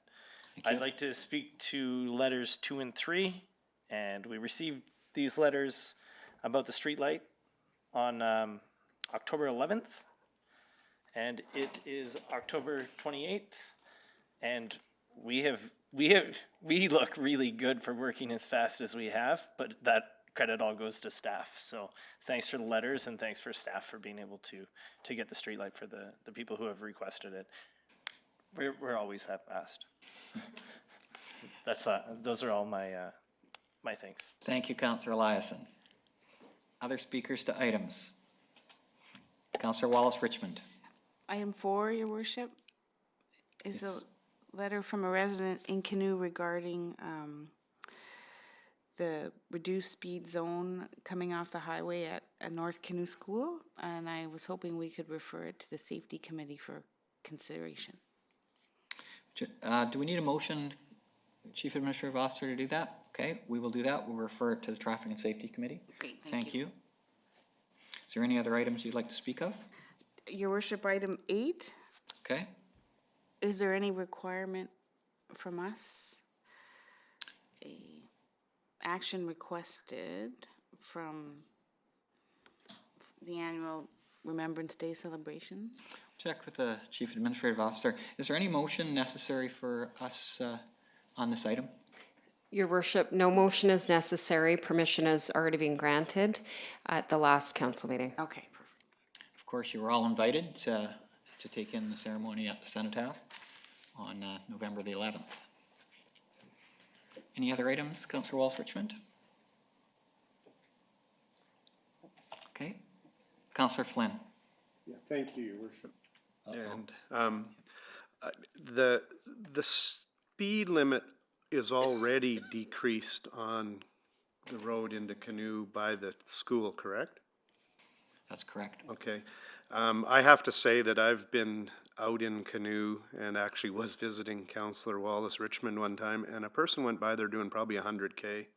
I'd like to speak to letters 2 and 3, and we received these letters about the streetlight on October 11th, and it is October 28th, and we look really good for working as fast as we have, but that credit all goes to staff. So thanks for the letters, and thanks for staff for being able to get the streetlight for the people who have requested it. We're always that fast. Those are all my my thanks. Thank you, Councillor Eliason. Other speakers to items? Councillor Wallace-Richmond. Item 4, Your Worship, is Yes. a letter from a resident in Canoe regarding the reduced speed zone coming off the highway at North Canoe School, and I was hoping we could refer it to the Safety Committee for consideration. Do we need a motion, Chief Administrative Officer, to do that? Okay, we will do that. We'll refer it to the Traffic and Safety Committee. Great, Thank you. Is there any other items you'd like to speak of? Your Worship, item 8, Okay. is there any requirement from us? Action requested from the annual Remembrance Day celebration. Check with the Chief Administrative Officer. Is there any motion necessary for us on this item? Your worship, no motion is necessary. Permission has already been granted at the last council meeting. Okay, perfect. Of course, you were all invited to take in the ceremony at the Cenotaph on November the 11th. Any other items, Councillor Wallace-Richmond? Okay. Councillor Flynn. Yeah, thank you, Your Worship. And the speed limit is already decreased on the road into Canoe by the school, correct? That's correct. Okay. I have to say that I've been out in Canoe and actually was visiting Councillor Wallace-Richmond one time, and a person went by there doing probably 100K.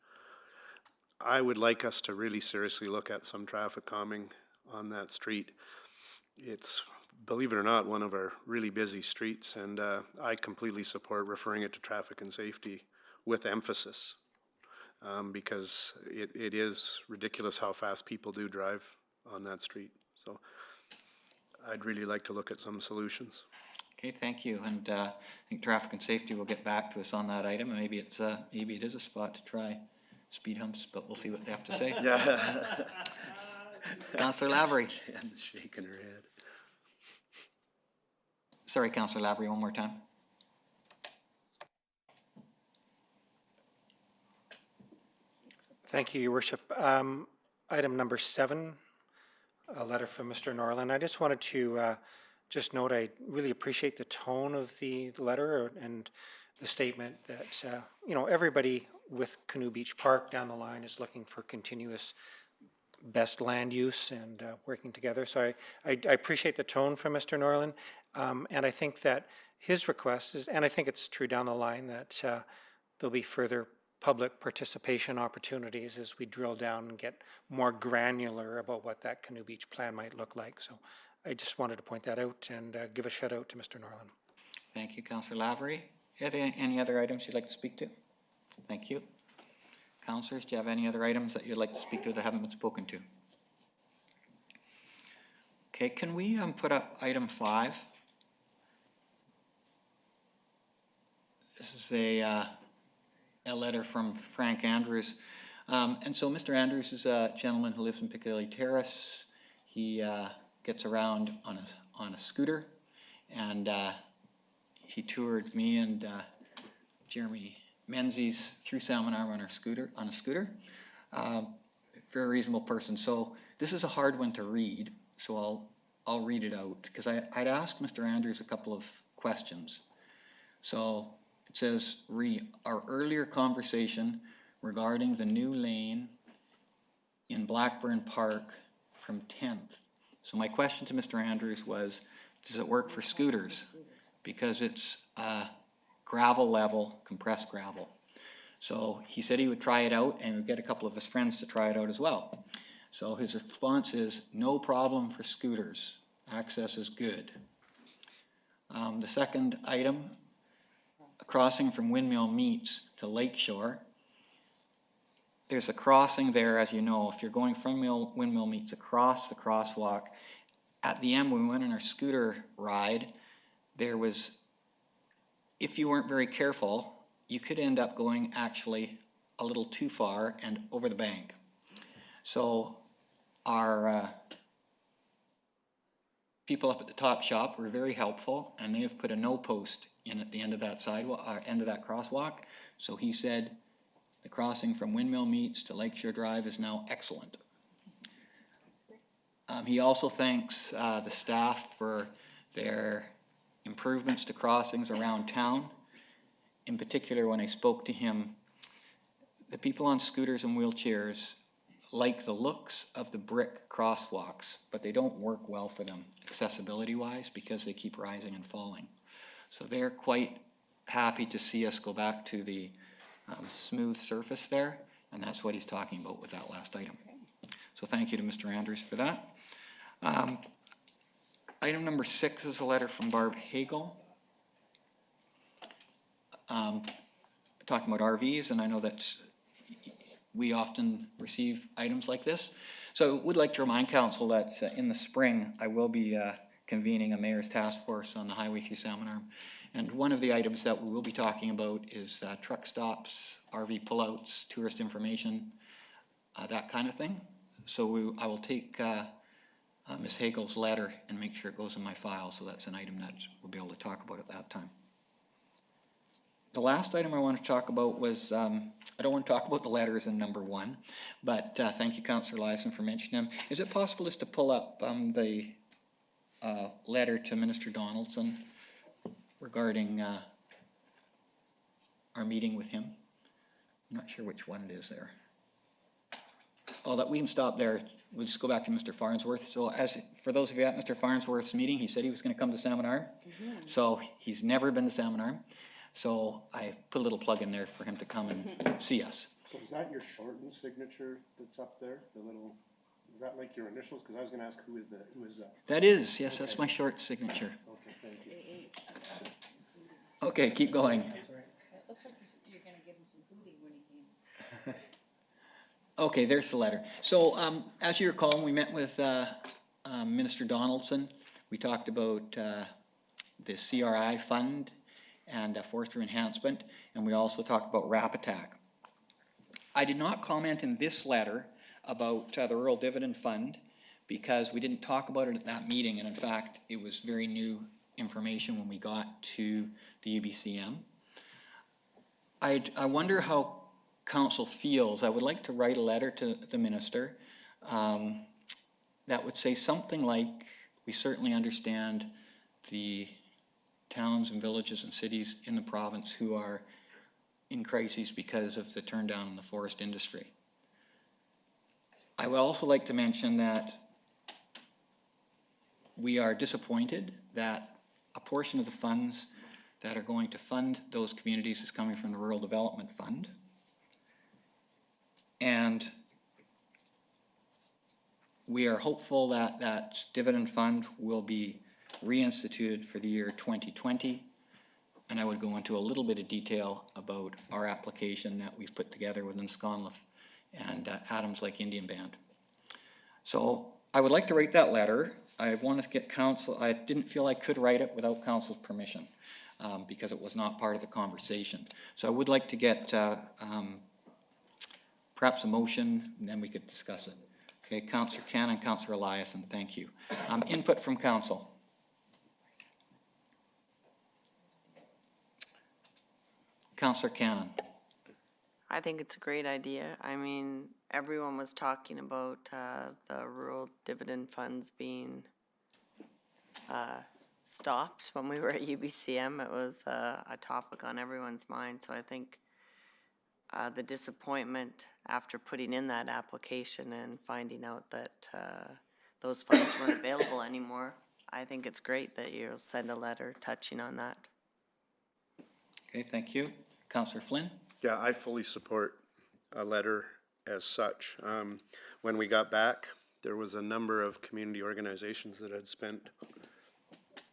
I would like us to really seriously look at some traffic calming on that street. It's, believe it or not, one of our really busy streets, and I completely support referring it to traffic and safety with emphasis. because it is ridiculous how fast people do drive on that street. So I'd really like to look at some solutions. Okay, thank you. And I think traffic and safety will get back to us on that item. And maybe it is a spot to try speed humps, but we'll see what they have to say. Yeah. Councillor Lavery. And shaking her head. Sorry, Councillor Lavery, one more time. Thank you, Your Worship. Item number 7, a letter from Mr. Norland. I just wanted to just note I really appreciate the tone of the letter and the statement that, everybody with Canoe Beach Park down the line is looking for continuous best land use and working together. So I appreciate the tone from Mr. Norland. And I think that his request is, and I think it's true down the line, that there'll be further public participation opportunities as we drill down and get more granular about what that Canoe Beach plan might look like. So I just wanted to point that out and give a shout out to Mr. Norland. Thank you, Councillor Lavery. Are there any other items you'd like to speak to? Thank you. Councillors, do you have any other items that you'd like to speak to that haven't been spoken to? Okay, can we put up item 5? This is a letter from Frank Andrews. And so Mr. Andrews is a gentleman who lives in Piccadilly Terrace. He gets around on a scooter, and he toured me and Jeremy Menzies through Salmon Arm on a scooter. Very reasonable person. So this is a hard one to read, so I'll read it out because I'd asked Mr. Andrews a couple of questions. So it says, our earlier conversation regarding the new lane in Blackburn Park from 10th. So my question to Mr. Andrews was, does it work for scooters? Because it's gravel level, compressed gravel. So he said he would try it out and would get a couple of his friends to try it out as well. So his response is, no problem for scooters. Access is good. The second item, a crossing from Windmill Meets to Lakeshore. There's a crossing there, as you know, if you're going from Windmill Meets across the crosswalk. At the end, when we went on our scooter ride, there was, if you weren't very careful, you could end up going actually a little too far and over the bank. So our people up at the top shop were very helpful, and they have put a no post in at the end of that sidewalk, end of that crosswalk. So he said the crossing from Windmill Meets to Lakeshore Drive is now excellent. He also thanks the staff for their improvements to crossings around town. In particular, when I spoke to him, the people on scooters and wheelchairs like the looks of the brick crosswalks, but they don't work well for them accessibility-wise because they keep rising and falling. So they're quite happy to see us go back to the smooth surface there, and that's what he's talking about with that last item. So thank you to Mr. Andrews for that. Item number 6 is a letter from Barb Hagel talking about RVs, and I know that we often receive items like this. So I would like to remind Council that in the spring I will be convening a mayor's task force on the highway through Salmon Arm. And one of the items that we will be talking about is truck stops, RV pullouts, tourist information, that kind of thing. So I will take Ms. Hagel's letter and make sure it goes in my file, so that's an item that we'll be able to talk about at that time. The last item I want to talk about was, I don't want to talk about the letters in number 1, but thank you, Councillor Lyson, for mentioning them. Is it possible just to pull up the letter to Minister Donaldson regarding our meeting with him? I'm not sure which one it is there. Oh, that we can stop there. We'll just go back to Mr. Farnsworth. So for those of you at Mr. Farnsworth's meeting, he said he was going to come to Salmon Arm. So he's never been to Salmon Arm. So I put a little plug in there for him to come and see us. So is that your shortened signature that's up there? The little, is that like your initials? Because I was going to ask who is that? That is, yes, okay. That's my short signature. Okay, thank you. Okay, keep going. It looks like you're going to give him some booty when he came. Okay, there's the letter. So, as you recall, we met with Minister Donaldson. We talked about the CRI fund and forestry enhancement, and we also talked about RAP attack. I did not comment in this letter about the rural dividend fund because we didn't talk about it at that meeting, and in fact, it was very new information when we got to the UBCM. I wonder how council feels. I would like to write a letter to the minister that would say something like, we certainly understand the towns and villages and cities in the province who are in crises because of the turn down in the forest industry. I would also like to mention that we are disappointed that a portion of the funds that are going to fund those communities is coming from the Rural Development Fund. And we are hopeful that that dividend fund will be reinstituted for the year 2020. And I would go into a little bit of detail about our application that we've put together within Sconliffe and Adams Lake Indian Band. So I would like to write that letter. I want to get council, I didn't feel I could write it without council's permission because it was not part of the conversation. So I would like to get perhaps a motion, and then we could discuss it. Okay, Councillor Cannon, Councillor Elias, and thank you. Input from council. Councillor Cannon. I think it's a great idea. I mean, everyone was talking about the rural dividend funds being stopped when we were at UBCM. It was a topic on everyone's mind. So I think the disappointment after putting in that application and finding out that those funds weren't available anymore, I think it's great that you'll send a letter touching on that. Okay, thank you. Councillor Flynn? Yeah, I fully support a letter as such. When we got back, there was a number of community organizations that had spent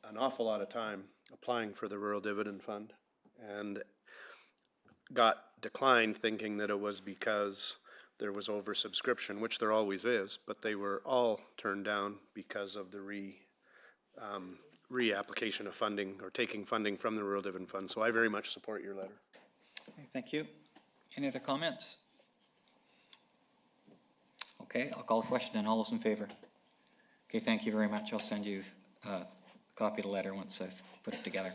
an awful lot of time applying for the Rural Dividend Fund and got declined thinking that it was because there was oversubscription, which there always is, but they were all turned down because of the reapplication of funding or taking funding from the Rural Dividend Fund. So I very much support your letter. Okay, thank you. Any other comments? Okay, I'll call the question and all those in favor. Okay, thank you very much. I'll send you a copy of the letter once I've put it together.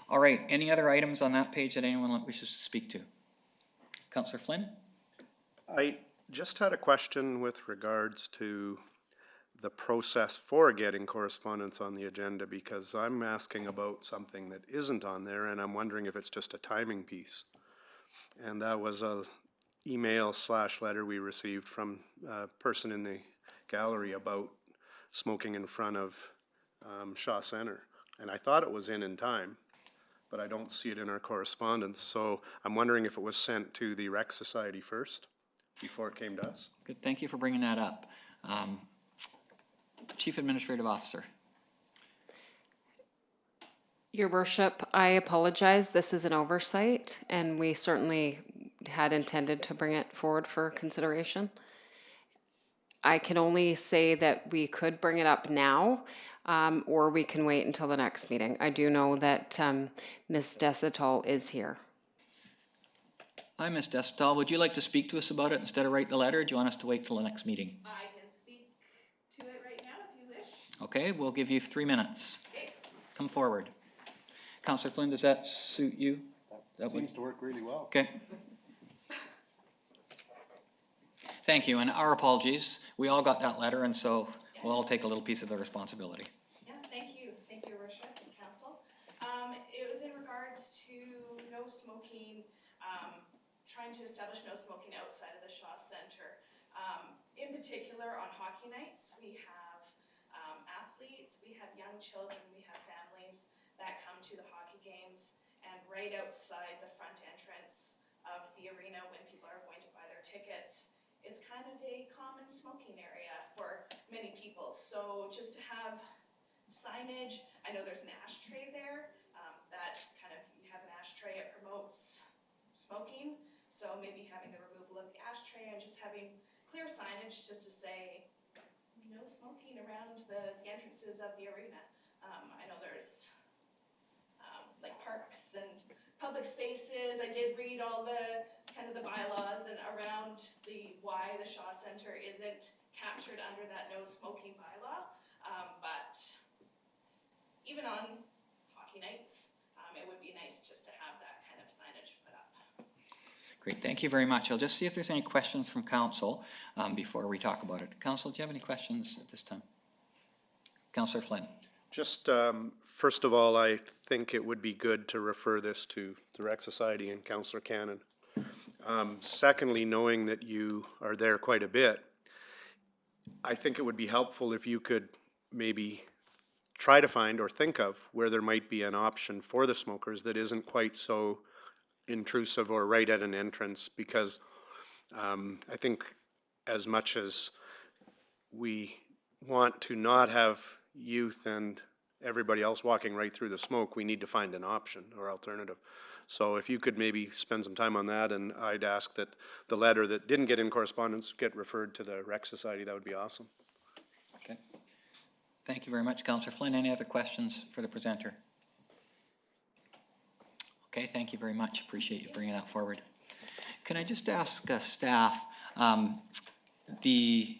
All right, any other items on that page that anyone wishes to speak to? Councillor Flynn? I just had a question with regards to the process for getting correspondence on the agenda, because I'm asking about something that isn't on there and I'm wondering if it's just a timing piece. And that was a email/letter we received from a person in the gallery about smoking in front of Shaw Center. And I thought it was in time, but I don't see it in our correspondence. So I'm wondering if it was sent to the Rec Society first before it came to us. Good, thank you for bringing that up. Chief Administrative Officer. Your Worship, I apologize. This is an oversight, and we certainly had intended to bring it forward for consideration. I can only say that we could bring it up now, or we can wait until the next meeting. I do know that Ms. Desautels is here. Hi, Ms. Desautels. Would you like to speak to us about it instead of write the letter, or do you want us to wait till the next meeting? I can speak to it right now if you wish. Okay, we'll give you 3 minutes. Okay. Come forward. Councillor Flynn, does that suit you? That seems to work really well. Okay. Thank you, and our apologies. We all got that letter, and so we'll all take a little piece of the responsibility. Yeah, thank you, Your Worship and Council. It was in regards to no smoking, trying to establish no smoking outside of the Shaw Center. In particular, on hockey nights, we have athletes, we have young children, we have families that come to the hockey games, and right outside the front entrance of the arena when people are going to buy their tickets is kind of a common smoking area for many people. So just to have signage, I know there's an ashtray there, that kind of, you have an ashtray, it promotes smoking. So maybe having the removal of the ashtray and just having clear signage just to say, no smoking around the entrances of the arena. I know there's like parks and public spaces. I did read all the kind of the bylaws and around why the Shaw Center isn't captured under that no smoking bylaw. But even on hockey nights, it would be nice just to have that kind of signage put up. Great, thank you very much. I'll just see if there's any questions from council before we talk about it. Council, do you have any questions at this time? Councillor Flynn. Just, first of all, I think it would be good to refer this to the Rec Society and Councillor Cannon. Secondly, knowing that you are there quite a bit, I think it would be helpful if you could maybe try to find or think of where there might be an option for the smokers that isn't quite so intrusive or right at an entrance, because I think as much as we want to not have youth and everybody else walking right through the smoke, we need to find an option or alternative. So if you could maybe spend some time on that, and I'd ask that the letter that didn't get in correspondence get referred to the Rec Society, that would be awesome. Okay. Thank you very much, Councillor Flynn. Any other questions for the presenter? Okay, thank you very much. Appreciate you bringing that forward. Can I just ask staff, the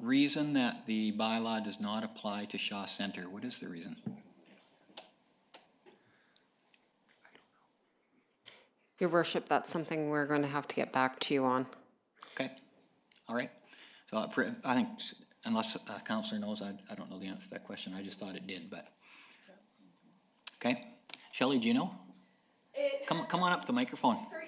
reason that the bylaw does not apply to Shaw Center, what is the reason? Your worship, that's something we're going to have to get back to you on. Okay, all right. So I think, unless a councillor knows, I don't know the answer to that question. I just thought it did, but. Okay. Shelley, do you know? Come on up to the microphone. Sorry.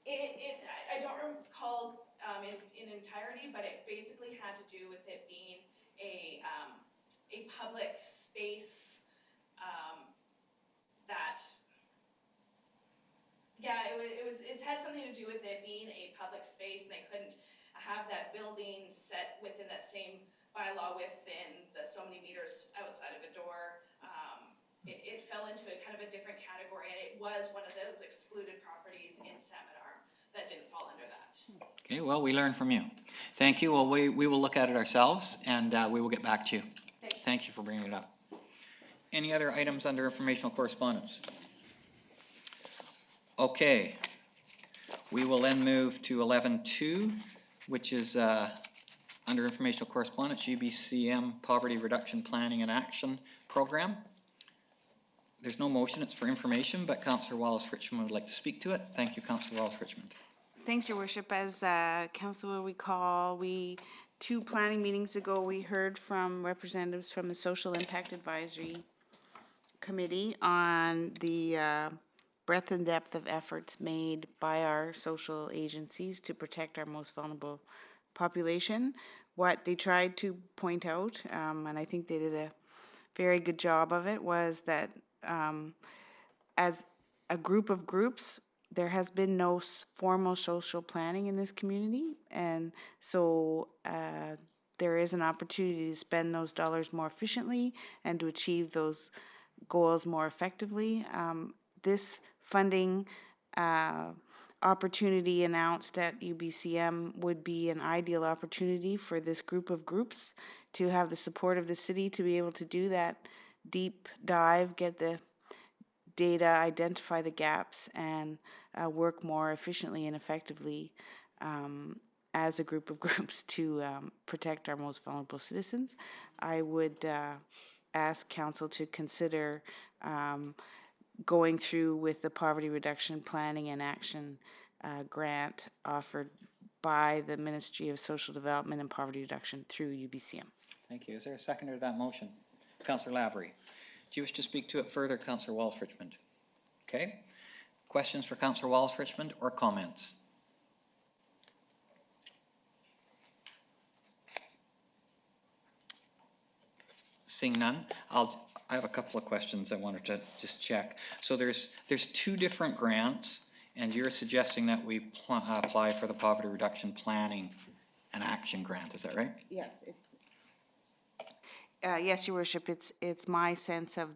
I don't recall in entirety, but it basically had to do with it being a public space that. Yeah, it had something to do with it being a public space, and they couldn't have that building set within that same bylaw within the so many meters outside of a door. It fell into a kind of a different category, and it was one of those excluded properties in Salmon Arm that didn't fall under that. Okay, well, we learned from you. Thank you. Well, we will look at it ourselves, and we will get back to you. Thanks. Thank you for bringing it up. Any other items under informational correspondence? Okay. We will then move to 11.2, which is under informational correspondence, UBCM Poverty Reduction Planning and Action Program. There's no motion, it's for information, but Councillor Wallace-Richmond would like to speak to it. Thank you, Councillor Wallace-Richmond. Thanks, Your Worship. As Council will recall, 2 planning meetings ago, we heard from representatives from the Social Impact Advisory Committee on the breadth and depth of efforts made by our social agencies to protect our most vulnerable population. What they tried to point out, and I think they did a very good job of it, was that as a group of groups, there has been no formal social planning in this community, and so there is an opportunity to spend those dollars more efficiently and to achieve those goals more effectively. This funding opportunity announced at UBCM would be an ideal opportunity for this group of groups to have the support of the city to be able to do that deep dive, get the data, identify the gaps, and work more efficiently and effectively as a group of groups to protect our most vulnerable citizens. I would ask Council to consider going through with the Poverty Reduction Planning and Action grant offered by the Ministry of Social Development and Poverty Reduction through UBCM. Thank you. Is there a seconder to that motion? Councillor Lavery. Do you wish to speak to it further, Councillor Wallace-Richmond? Okay. Questions for Councillor Wallace-Richmond or comments? Seeing none, I have a couple of questions I wanted to just check. So there's 2 different grants, and you're suggesting that we apply for the Poverty Reduction Planning and Action Grant. Is that right? Yes. Yes, Your Worship. It's my sense of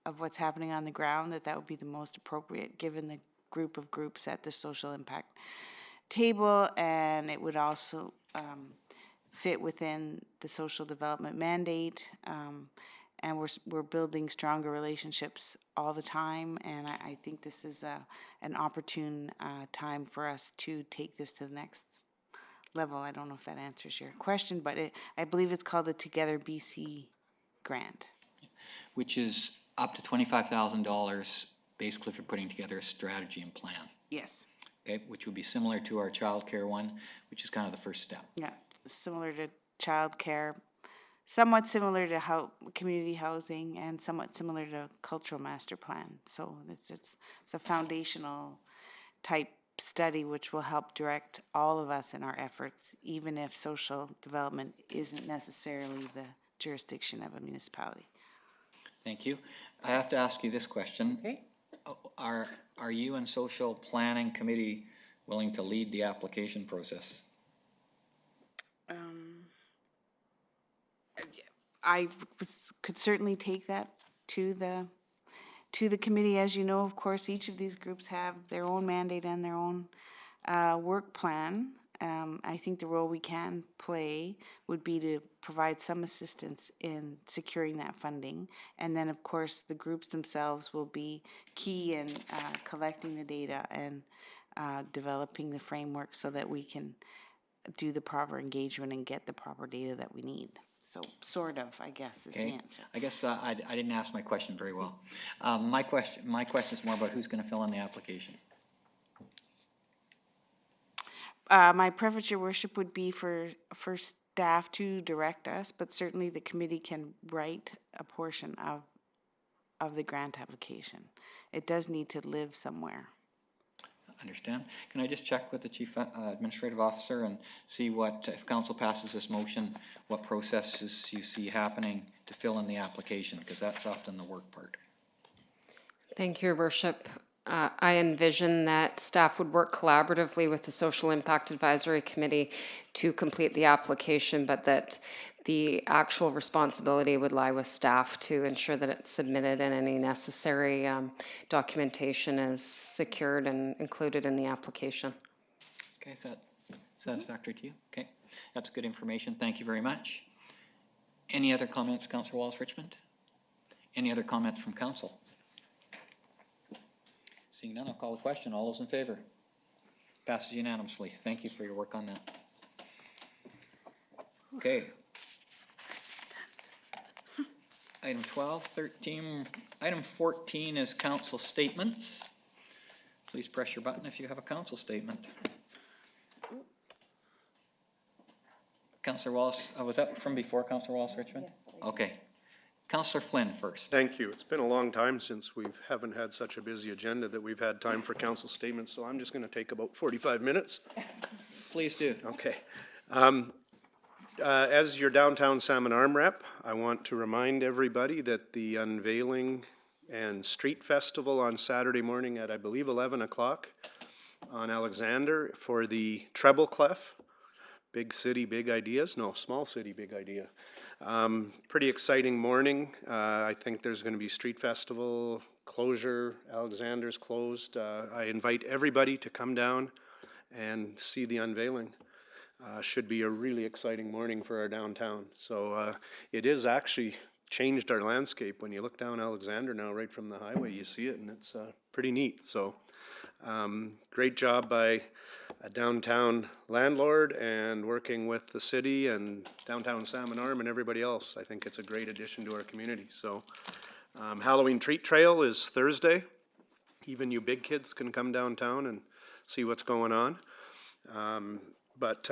of what's happening on the ground, that would be the most appropriate, given the group of groups at the social impact table, and it would also fit within the social development mandate. And we're building stronger relationships all the time, and I think this is an opportune time for us to take this to the next level. I don't know if that answers your question, but I believe it's called the Together BC grant. Which is up to $25,000 basically for putting together a strategy and plan. Yes. Okay, which would be similar to our childcare one, which is kind of the first step. Yeah, similar to childcare, somewhat similar to community housing, and somewhat similar to cultural master plan. So it's a foundational type study which will help direct all of us in our efforts, even if social development isn't necessarily the jurisdiction of a municipality. Thank you. I have to ask you this question. Okay. Are you and Social Planning Committee willing to lead the application process? I could certainly take that to the committee. As you know, of course, each of these groups have their own mandate and their own work plan. I think the role we can play would be to provide some assistance in securing that funding. And then, of course, the groups themselves will be key in collecting the data and developing the framework so that we can do the proper engagement and get the proper data that we need. So, sort of, I guess, is the answer. I guess I didn't ask my question very well. My question is more about who's going to fill in the application. My preference, Your Worship, would be for staff to direct us, but certainly the committee can write a portion of the grant application. It does need to live somewhere. Understand. Can I just check with the Chief Administrative Officer and see what, if Council passes this motion, what processes you see happening to fill in the application, because that's often the work part. Thank you, Your Worship. I envision that staff would work collaboratively with the Social Impact Advisory Committee to complete the application, but that the actual responsibility would lie with staff to ensure that it's submitted and any necessary documentation is secured and included in the application. Okay, is that satisfactory to you? Okay, that's good information. Thank you very much. Any other comments, Councillor Wallace-Richmond? Any other comments from Council? Seeing none, I'll call the question. All those in favor? Passes unanimously. Thank you for your work on that. Okay. Item 12, 13, item 14 is council statements. Please press your button if you have a council statement. Councillor Wallace, was that from before Councillor Wallace-Richmond? Yes. Okay. Councillor Flynn first. Thank you. It's been a long time since we haven't had such a busy agenda that we've had time for council statements, so I'm just going to take about 45 minutes. Please do. Okay. As your downtown Salmon Arm rep, I want to remind everybody that the unveiling and street festival on Saturday morning at, I believe, 11 o'clock on Alexander for the treble clef. Big city, big ideas. No, small city, big idea. Pretty exciting morning. I think there's going to be street festival closure. Alexander's closed. I invite everybody to come down and see the unveiling. Should be a really exciting morning for our downtown. So it is actually changed our landscape. When you look down Alexander now, right from the highway, you see it, and it's pretty neat. So great job by a downtown landlord and working with the city and downtown Salmon Arm and everybody else. I think it's a great addition to our community. So Halloween treat trail is Thursday. Even you big kids can come downtown and see what's going on. But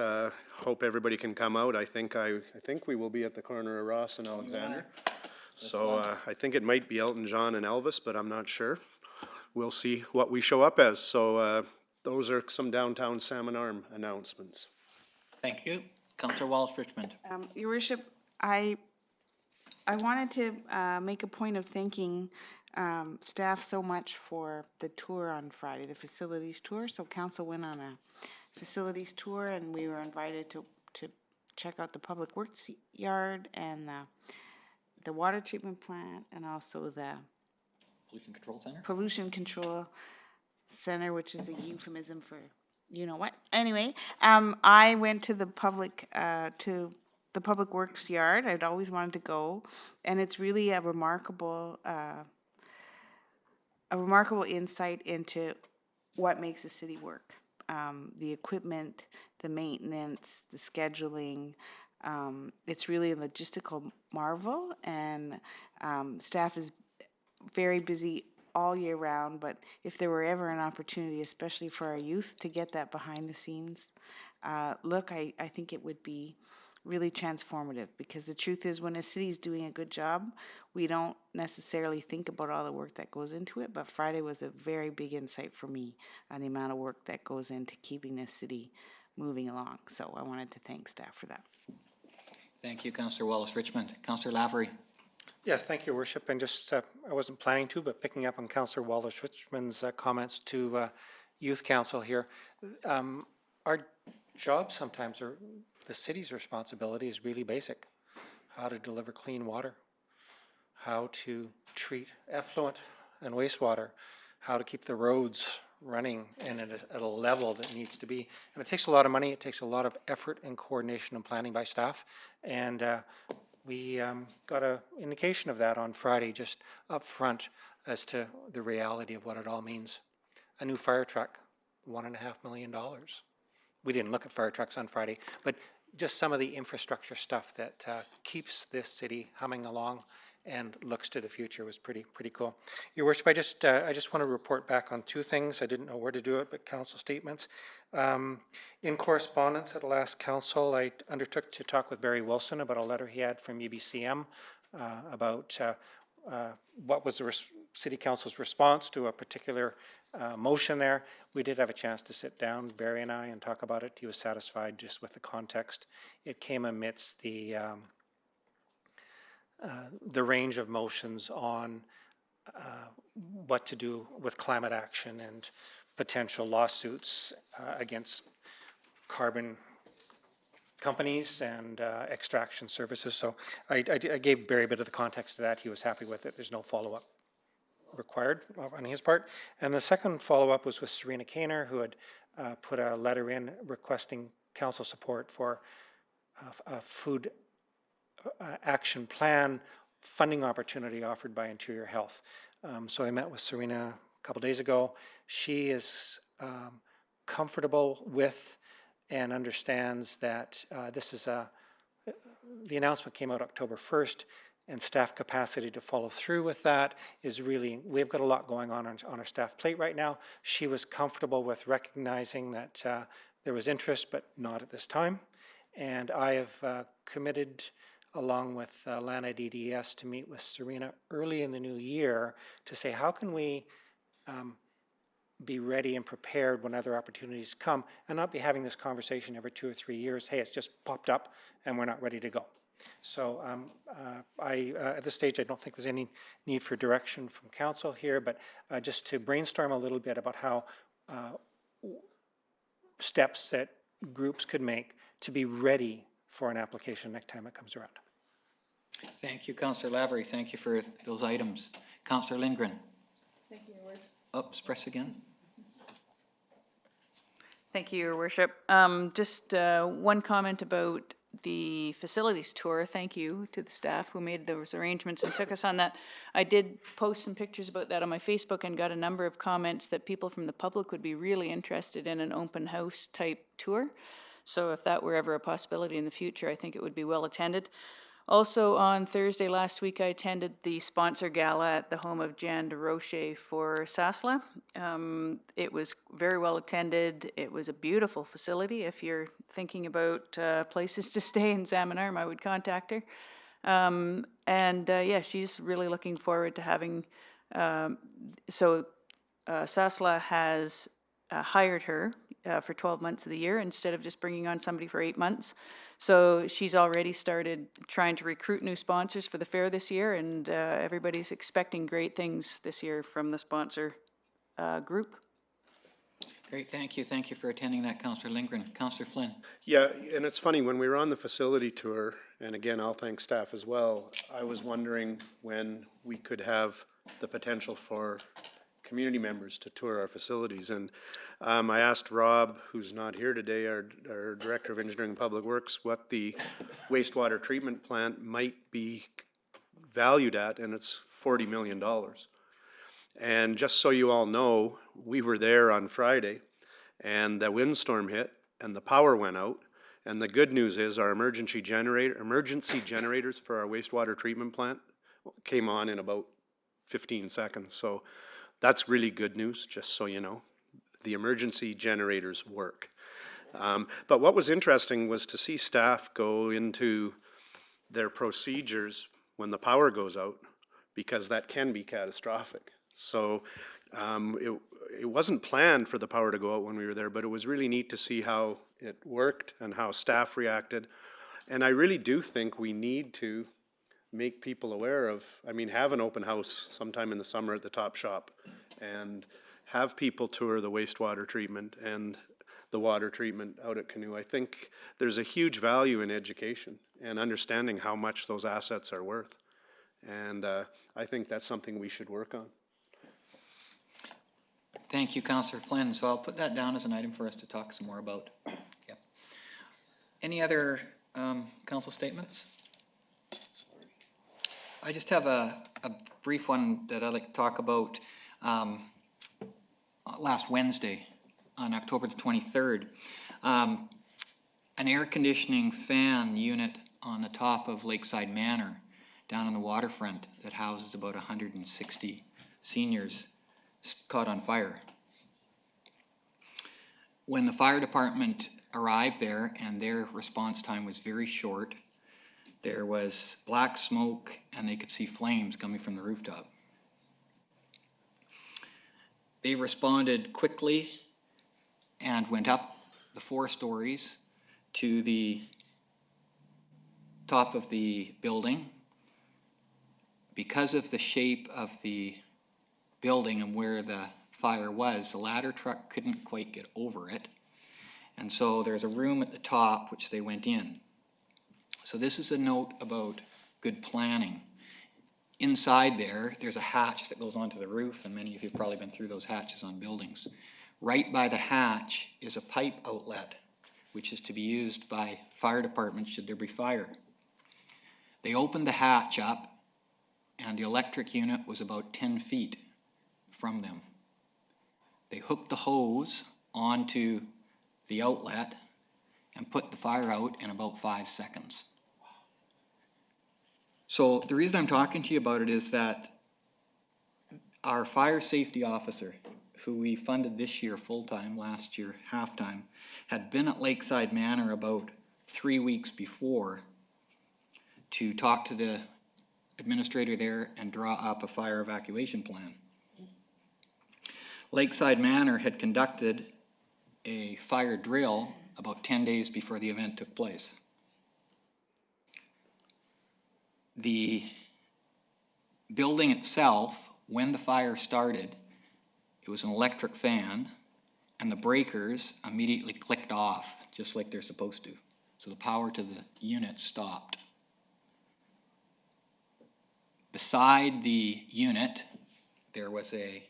hope everybody can come out. I think we will be at the corner of Ross and Alexander. So I think it might be Elton John and Elvis, but I'm not sure. We'll see what we show up as. So those are some downtown Salmon Arm announcements. Thank you. Councillor Wallace-Richmond. Your Worship, I wanted to make a point of thanking staff so much for the tour on Friday, the facilities tour. So council went on a facilities tour, and we were invited to check out the public works yard and the water treatment plant, and also the Pollution Control Center? Pollution Control Center, which is a euphemism for you know what. Anyway, I went to the public works yard. I'd always wanted to go, and it's really a remarkable insight into what makes a city work. The equipment, the maintenance, the scheduling. It's really a logistical marvel, and staff is very busy all year round, but if there were ever an opportunity, especially for our youth, to get that behind the scenes look, I think it would be really transformative, because the truth is, when a city's doing a good job, we don't necessarily think about all the work that goes into it, but Friday was a very big insight for me on the amount of work that goes into keeping this city moving along. So I wanted to thank staff for that. Thank you, Councillor Wallace-Richmond. Councillor Lavery. Yes, thank you, Worship. And just, I wasn't planning to, but picking up on Councillor Wallace-Richmond's comments to Youth Council here, our job sometimes, or the city's responsibility, is really basic. How to deliver clean water, how to treat effluent and wastewater, how to keep the roads running and at a level that needs to be. And it takes a lot of money, it takes a lot of effort and coordination and planning by staff. And we got an indication of that on Friday, just up front, as to the reality of what it all means. A new fire truck, $1.5 million. We didn't look at fire trucks on Friday, but just some of the infrastructure stuff that keeps this city humming along and looks to the future was pretty cool. Your Worship, I just want to report back on two things. I didn't know where to do it, but council statements. In correspondence at the last council, I undertook to talk with Barry Wilson about a letter he had from UBCM about what was the City Council's response to a particular motion there. We did have a chance to sit down, Barry and I, and talk about it. He was satisfied just with the context. It came amidst the range of motions on what to do with climate action and potential lawsuits against carbon companies and extraction services. So I gave Barry a bit of the context to that. He was happy with it. There's no follow-up required on his part. And the second follow-up was with Serena Kainer, who had put a letter in requesting council support for a food action plan funding opportunity offered by Interior Health. So I met with Serena a couple days ago. She is comfortable with and understands that this is the announcement came out October 1st, and staff capacity to follow through with that is really, we've got a lot going on our staff plate right now. She was comfortable with recognizing that there was interest, but not at this time. And I have committed, along with Lana DDS, to meet with Serena early in the new year to say, how can we be ready and prepared when other opportunities come, and not be having this conversation every 2 or 3 years, hey, it's just popped up and we're not ready to go. So at this stage, I don't think there's any need for direction from council here, but just to brainstorm a little bit about how steps that groups could make to be ready for an application next time it comes around. Thank you, Councillor Lavery. Thank you for those items. Councillor Lindgren. Thank you, Your Worship. Up, press again. Thank you, Your Worship. Just one comment about the facilities tour. Thank you to the staff who made those arrangements and took us on that. I did post some pictures about that on my Facebook and got a number of comments that people from the public would be really interested in an open house type tour. So if that were ever a possibility in the future, I think it would be well attended. Also, on Thursday last week, I attended the sponsor gala at the home of Jan de Roche for SASLA. It was very well attended. It was a beautiful facility. If you're thinking about places to stay in Salmon Arm, I would contact her. Yeah, she's really looking forward to having, SASLA has hired her for 12 months of the year instead of just bringing on somebody for 8 months. So she's already started trying to recruit new sponsors for the fair this year, and everybody's expecting great things this year from the sponsor group. Great, thank you. Thank you for attending that, Councillor Lindgren. Councillor Flynn. Yeah, and it's funny, when we were on the facility tour, and again, I'll thank staff as well, I was wondering when we could have the potential for community members to tour our facilities. And I asked Rob, who's not here today, our Director of Engineering and Public Works, what the wastewater treatment plant might be valued at, and it's $40 million. And just so you all know, we were there on Friday, and the windstorm hit, and the power went out. And the good news is our emergency generators for our wastewater treatment plant came on in about 15 seconds. So that's really good news, just so you know. The emergency generators work. But what was interesting was to see staff go into their procedures when the power goes out, because that can be catastrophic. So it wasn't planned for the power to go out when we were there, but it was really neat to see how it worked and how staff reacted. And I really do think we need to make people aware of, I mean, have an open house sometime in the summer at the Top Shop and have people tour the wastewater treatment and the water treatment out at Canoe. I think there's a huge value in education and understanding how much those assets are worth. And I think that's something we should work on. Thank you, Councillor Flynn. So I'll put that down as an item for us to talk some more about. Yeah. Any other council statements? I just have a brief one that I'd like to talk about. Last Wednesday, on October the 23rd, an air conditioning fan unit on the top of Lakeside Manor down on the waterfront that houses about 160 seniors caught on fire. When the fire department arrived there, and their response time was very short, there was black smoke and they could see flames coming from the rooftop. They responded quickly and went up the 4 stories to the top of the building. Because of the shape of the building and where the fire was, the ladder truck couldn't quite get over it. And so there's a room at the top which they went in. So this is a note about good planning. Inside there's a hatch that goes onto the roof, and many of you have probably been through those hatches on buildings. Right by the hatch is a pipe outlet, which is to be used by fire departments should there be fire. They opened the hatch up, and the electric unit was about 10 feet from them. They hooked the hose onto the outlet and put the fire out in about 5 seconds. So the reason I'm talking to you about it is that our fire safety officer, who we funded this year full-time, last year half-time, had been at Lakeside Manor about 3 weeks before to talk to the administrator there and draw up a fire evacuation plan. Lakeside Manor had conducted a fire drill about 10 days before the event took place. The building itself, when the fire started, it was an electric fan, and the breakers immediately clicked off, just like they're supposed to. So the power to the unit stopped. Beside the unit, there was a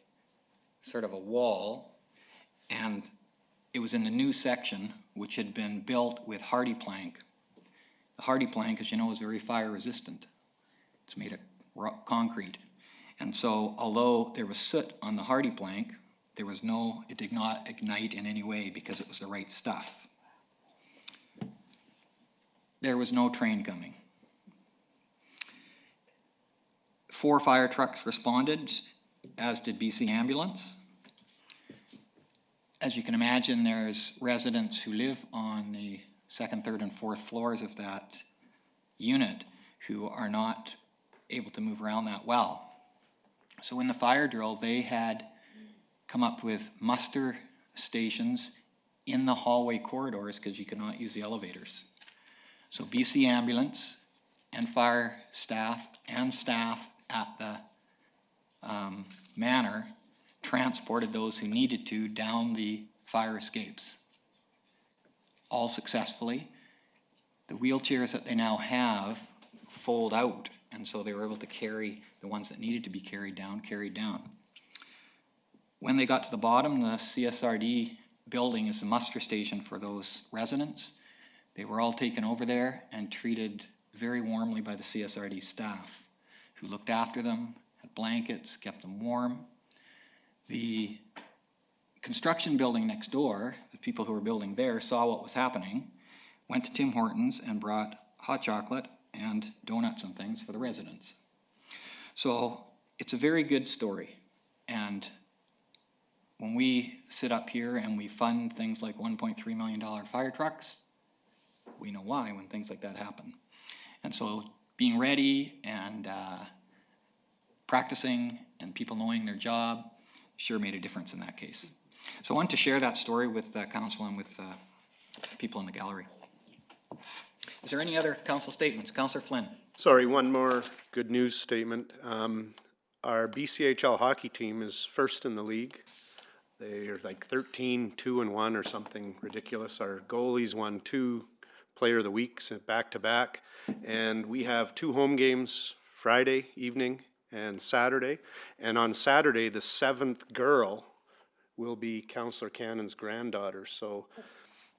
sort of a wall, and it was in the new section, which had been built with hardy plank. The hardy plank, as you know, is very fire resistant. It's made of concrete. And so, although there was soot on the hardy plank, it did not ignite in any way because it was the right stuff. There was no train coming. 4 fire trucks responded, as did BC Ambulance. As you can imagine, there's residents who live on the 2nd, 3rd, and 4th floors of that unit who are not able to move around that well. So in the fire drill, they had come up with muster stations in the hallway corridors because you could not use the elevators. So BC Ambulance and fire staff and staff at the manor transported those who needed to down the fire escapes. All successfully. The wheelchairs that they now have fold out and so they were able to carry the ones that needed to be carried down. When they got to the bottom, the CSRD building is the muster station for those residents. They were all taken over there and treated very warmly by the CSRD staff, who looked after them, had blankets, kept them warm. The construction building next door, the people who were building there saw what was happening, went to Tim Hortons and brought hot chocolate and donuts and things for the residents. So it's a very good story. And when we sit up here and we fund things like $1.3 million fire trucks, we know why when things like that happen. And so being ready and practicing and people knowing their job sure made a difference in that case. So I wanted to share that story with council and with people in the gallery. Is there any other council statements? Councillor Flynn. Sorry, one more good news statement. Our BCHL hockey team is first in the league. They are like 13-2-1 or something ridiculous. Our goalies won 2 Player of the Weeks back to back, and we have 2 home games, Friday evening and Saturday. And on Saturday, the 7th girl will be Councillor Cannon's granddaughter. So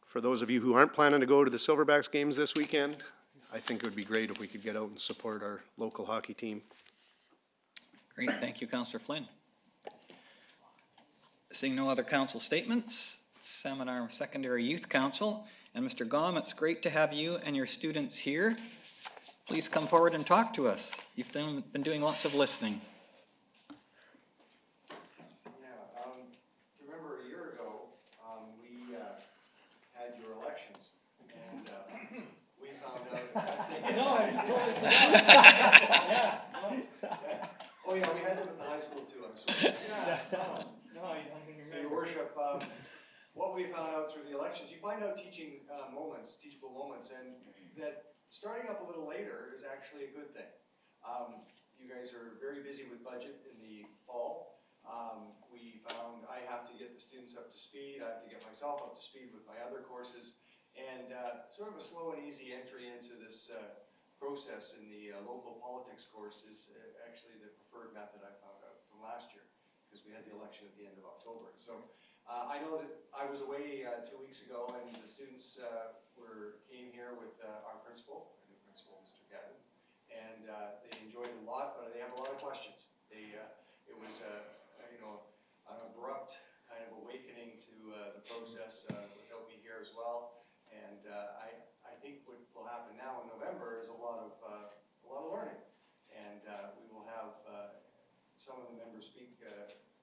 for those of you who aren't planning to go to the Silverbacks games this weekend, I think it would be great if we could get out and support our local hockey team. Great, thank you, Councillor Flynn. Seeing no other council statements, Seminar Secondary Youth Council, and Mr. Gom, it's great to have you and your students here. Please come forward and talk to us. You've been doing lots of listening. Yeah, remember a year ago, we had your elections, and we found out that... No, I totally forgot. Yeah. Oh yeah, we had them at the high school too, I'm sorry. Yeah. No, I don't think. So, Your Worship, what we found out through the elections, you find out teachable moments, and that starting up a little later is actually a good thing. You guys are very busy with budget in the fall. We found I have to get the students up to speed, I have to get myself up to speed with my other courses, and sort of a slow and easy entry into this process in the local politics course is actually the preferred method I found out from last year, because we had the election at the end of October. So I know that I was away 2 weeks ago, and the students came here with our principal, Mr. Gavin, and they enjoyed it a lot, but they have a lot of questions. It was an abrupt kind of awakening to the process without me here as well, and I think what will happen now in November is a lot of learning, and we will have some of the members speak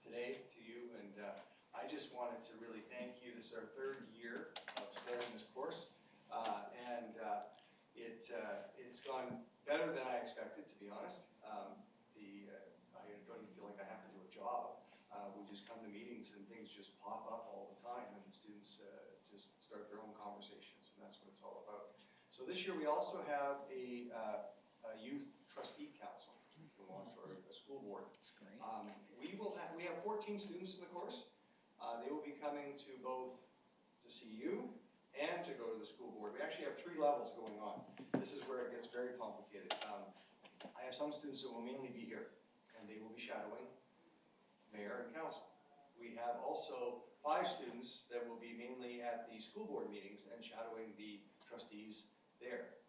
today to you, and I just wanted to really thank you. This is our 3rd year of starting this course, and it's gone better than I expected, to be honest. I don't even feel like I have to do a job. We just come to meetings and things just pop up all the time, and the students just start their own conversations, and that's what it's all about. So this year we also have a youth trustee council or a school board. We have 14 students in the course. They will be coming to both to see you and to go to the school board. We actually have 3 levels going on. This is where it gets very complicated. I have some students that will mainly be here, and they will be shadowing mayor and council. We have also 5 students that will be mainly at the school board meetings and shadowing the trustees there.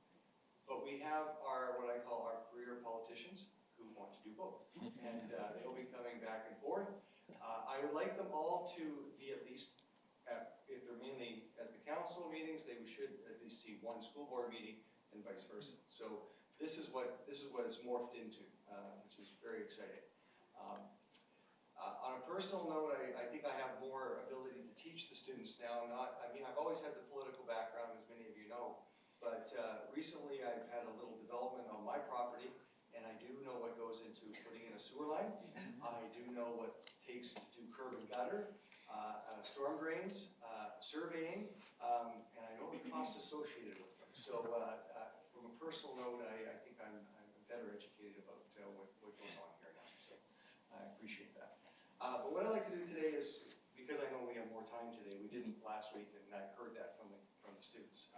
But we have what I call our career politicians who want to do both, and they will be coming back and forth. I would like them all to be at least, if they're mainly at the council meetings, they should at least see 1 school board meeting and vice versa. So this is what it's morphed into, which is very exciting. On a personal note, I think I have more ability to teach the students now. I've always had the political background, as many of you know, but recently I've had a little development on my property, and I do know what goes into putting in a sewer line. I do know what it takes to do curb and gutter, storm drains, surveying, and I know the costs associated with them. So from a personal note, I think I'm better educated about what goes on here now. So I appreciate that. But what I'd like to do today is, because I know we have more time today, we didn't last week, and I heard that from the students.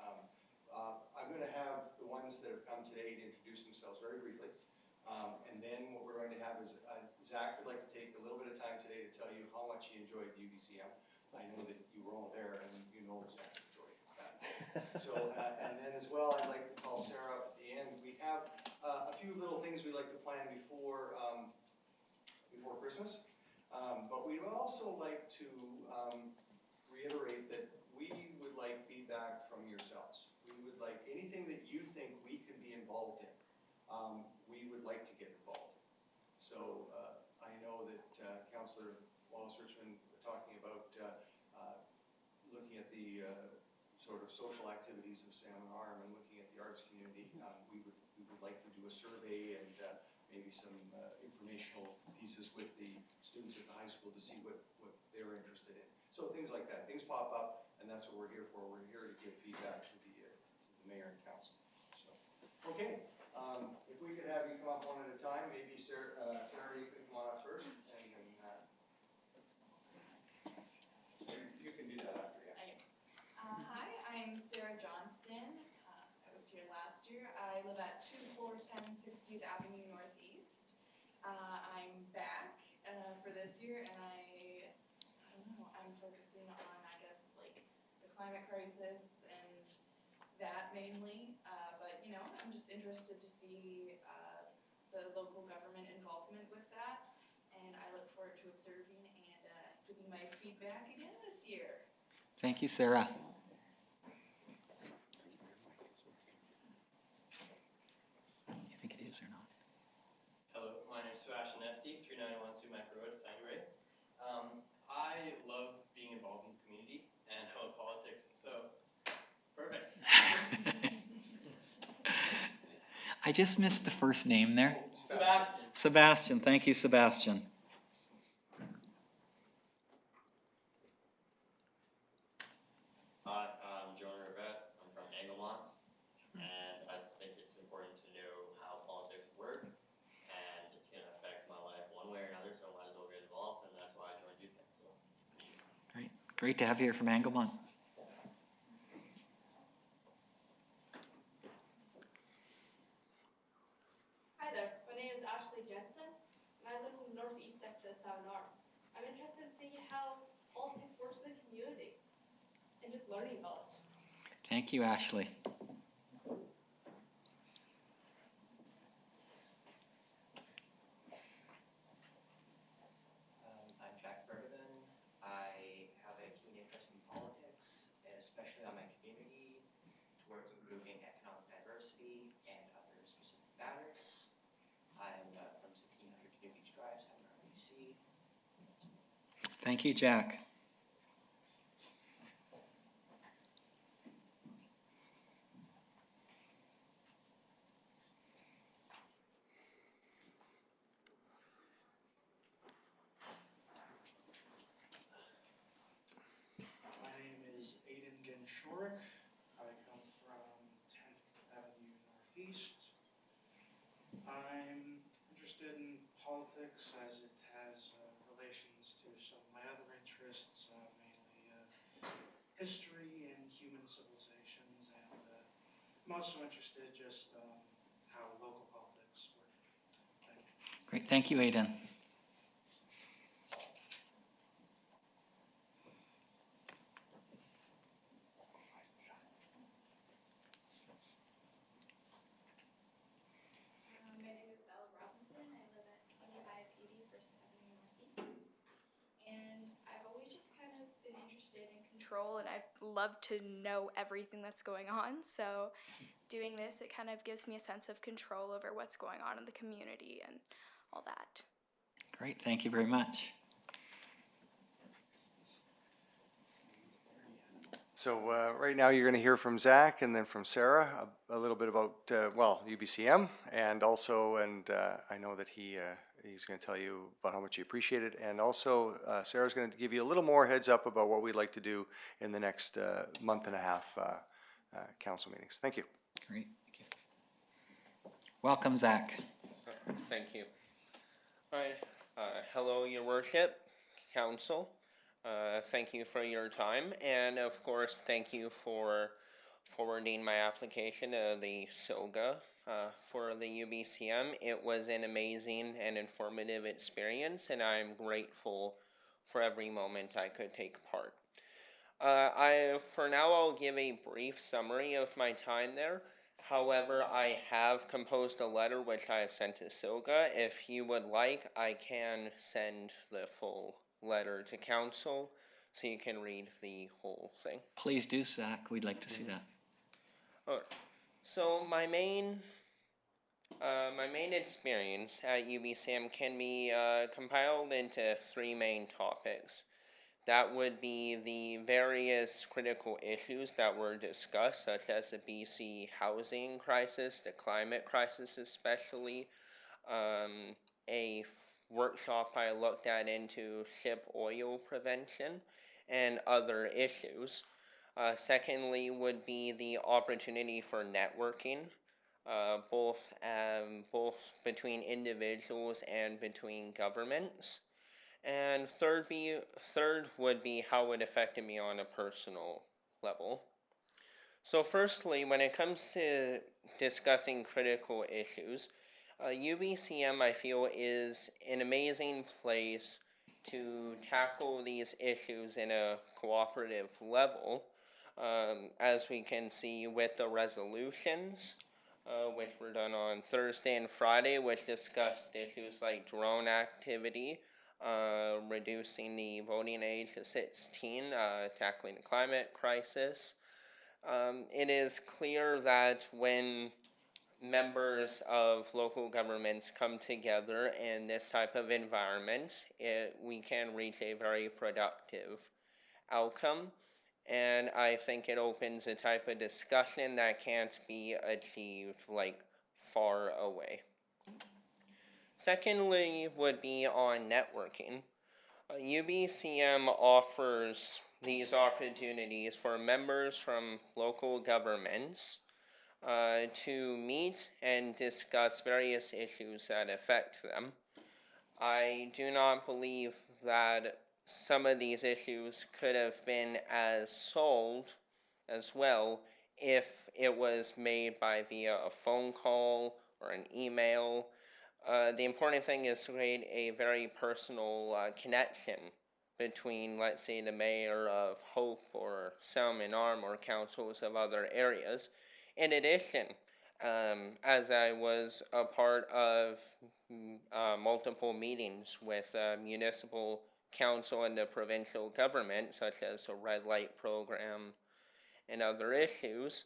I'm going to have the ones that have come today to introduce themselves very briefly. And then what we're going to have is, Zach would like to take a little bit of time today to tell you how much he enjoyed UBCM. I know that you were all there and you know Zach enjoyed that. So, and then as well, I'd like to call Sarah up at the end. We have a few little things we'd like to plan before Christmas. But we would also like to reiterate that we would like feedback from yourselves. We would like anything that you think we could be involved in. We would like to get involved. So I know that Councillor Wallace Richmond talking about looking at the sort of social activities of Salmon Arm and looking at the arts community. We would like to do a survey and maybe some informational pieces with the students at the high school to see what they're interested in. So things like that. Things pop up, and that's what we're here for. We're here to give feedback to the mayor and council. So, okay. If we could have you come up one at a time, maybe Sarah, you can come on up first, and then you can do that after. Yeah. Okay. Hi, I'm Sarah Johnston. I was here last year. I live at 2410 60th Avenue Northeast. I'm back for this year, and I don't know, I'm focusing on, I guess, like the climate crisis and that mainly. But, you know, I'm just interested to see the local government involvement with that, and I look forward to observing and giving my feedback again this year. Thank you, Sarah. You think it is or not? Hello, my name is Sebastian Esty, 3912 Sumac Road, Sangaré. I love being involved in the community and I love politics, so perfect. I just missed the first name there. Sebastian. Sebastian. Thank you, Sebastian. Hi, I'm Jonah Rivette. I'm from Anglemont, and I think it's important to know how politics work, and it's going to affect my life one way or another, so I might as well get involved, and that's why I joined Youth Council. Great. Great to have you here from Anglemont. Hi there, my name is Ashley Jensen, and I live in the northeast sector of Salmon Arm. I'm interested in seeing how politics works in the community and just learning about it. Thank you, Ashley. I'm Jack Bergevin. I have a keen interest in politics, especially on my community, towards improving economic diversity and other specific matters. I'm from 1600 New Beach Drive, Salmon Arm, BC. Thank you, Jack. My name is Aidan Genshorik. I come from 10th Avenue Northeast. I'm interested in politics as it has relations to some of my other interests, mainly history and human civilizations, and I'm also interested just how local politics work. Thank you. Great. Thank you, Aidan. My name is Bella Robinson. I live at 2580 First Avenue Northeast. And I've always just kind of been interested in control, and I've loved to know everything that's going on. So doing this, it kind of gives me a sense of control over what's going on in the community and all that. Great. Thank you very much. So right now you're going to hear from Zach and then from Sarah a little bit about, UBCM and also, I know that he's going to tell you about how much he appreciated, and also Sarah's going to give you a little more heads up about what we'd like to do in the next month and a half council meetings. Thank you. Great. Thank you. Welcome, Zach. Thank you. All right. Hello, Your Worship, Council. Thank you for your time, and of course, thank you for forwarding my application to the SOGA for the UBCM. It was an amazing and informative experience, and I'm grateful for every moment I could take part. For now, I'll give a brief summary of my time there. However, I have composed a letter which I have sent to Silga. If you would like, I can send the full letter to council so you can read the whole thing. Please do, Zach. We'd like to see that. Okay. So my main experience at UBCM can be compiled into three main topics. That would be the various critical issues that were discussed, such as the BC housing crisis, the climate crisis especially, a workshop I looked at into ship oil prevention, and other issues. Secondly would be the opportunity for networking, both between individuals and between governments. And third would be how it affected me on a personal level. So firstly, when it comes to discussing critical issues, UBCM I feel is an amazing place to tackle these issues in a cooperative level, as we can see with the resolutions, which were done on Thursday and Friday, which discussed issues like drone activity, reducing the voting age to 16, tackling the climate crisis. It is clear that when members of local governments come together in this type of environment, we can reach a very productive outcome. And I think it opens a type of discussion that can't be achieved far away. Secondly would be on networking. UBCM offers these opportunities for members from local governments to meet and discuss various issues that affect them. I do not believe that some of these issues could have been solved as well if it was made via a phone call or an email. The important thing is to create a very personal connection between, let's say, the mayor of Hope or Salmon Arm or councils of other areas. In addition, as I was a part of multiple meetings with municipal council and the provincial government, such as the red light program and other issues,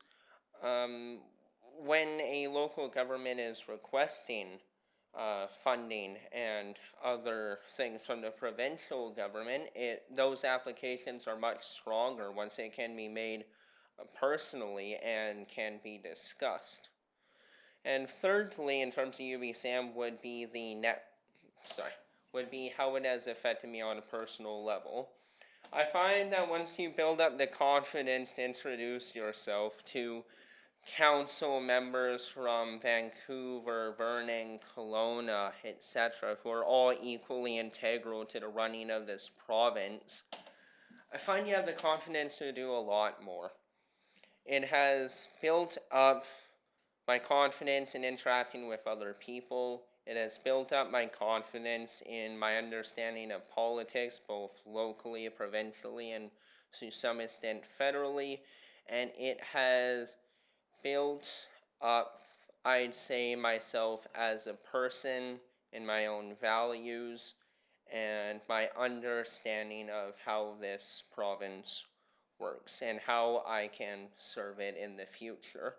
when a local government is requesting funding and other things from the provincial government, those applications are much stronger once they can be made personally and can be discussed. And thirdly, in terms of UBCM, would be how it has affected me on a personal level. I find that once you build up the confidence to introduce yourself to council members from Vancouver, Vernon, Kelowna, etc., who are all equally integral to the running of this province, I find you have the confidence to do a lot more. It has built up my confidence in interacting with other people. It has built up my confidence in my understanding of politics, both locally, provincially, and to some extent federally. And it has built up, I'd say, myself as a person and my own values and my understanding of how this province works and how I can serve it in the future.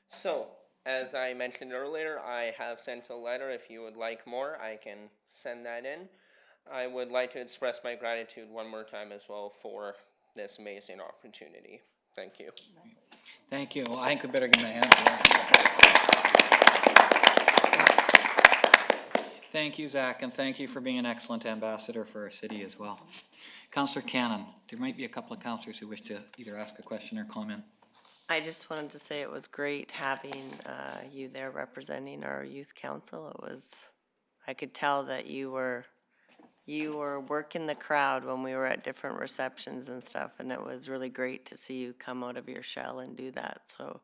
So, as I mentioned earlier, I have sent a letter. If you would like more, I can send that in. I would like to express my gratitude one more time as well for this amazing opportunity. Thank you. Thank you. Well, I think we better give him a hand for that. Thank you, Zach, and thank you for being an excellent ambassador for our city as well. Councillor Cannon, there might be a couple of councillors who wish to either ask a question or comment. I just wanted to say it was great having you there representing our youth council. I could tell that you were working the crowd when we were at different receptions and stuff, and it was really great to see you come out of your shell and do that. So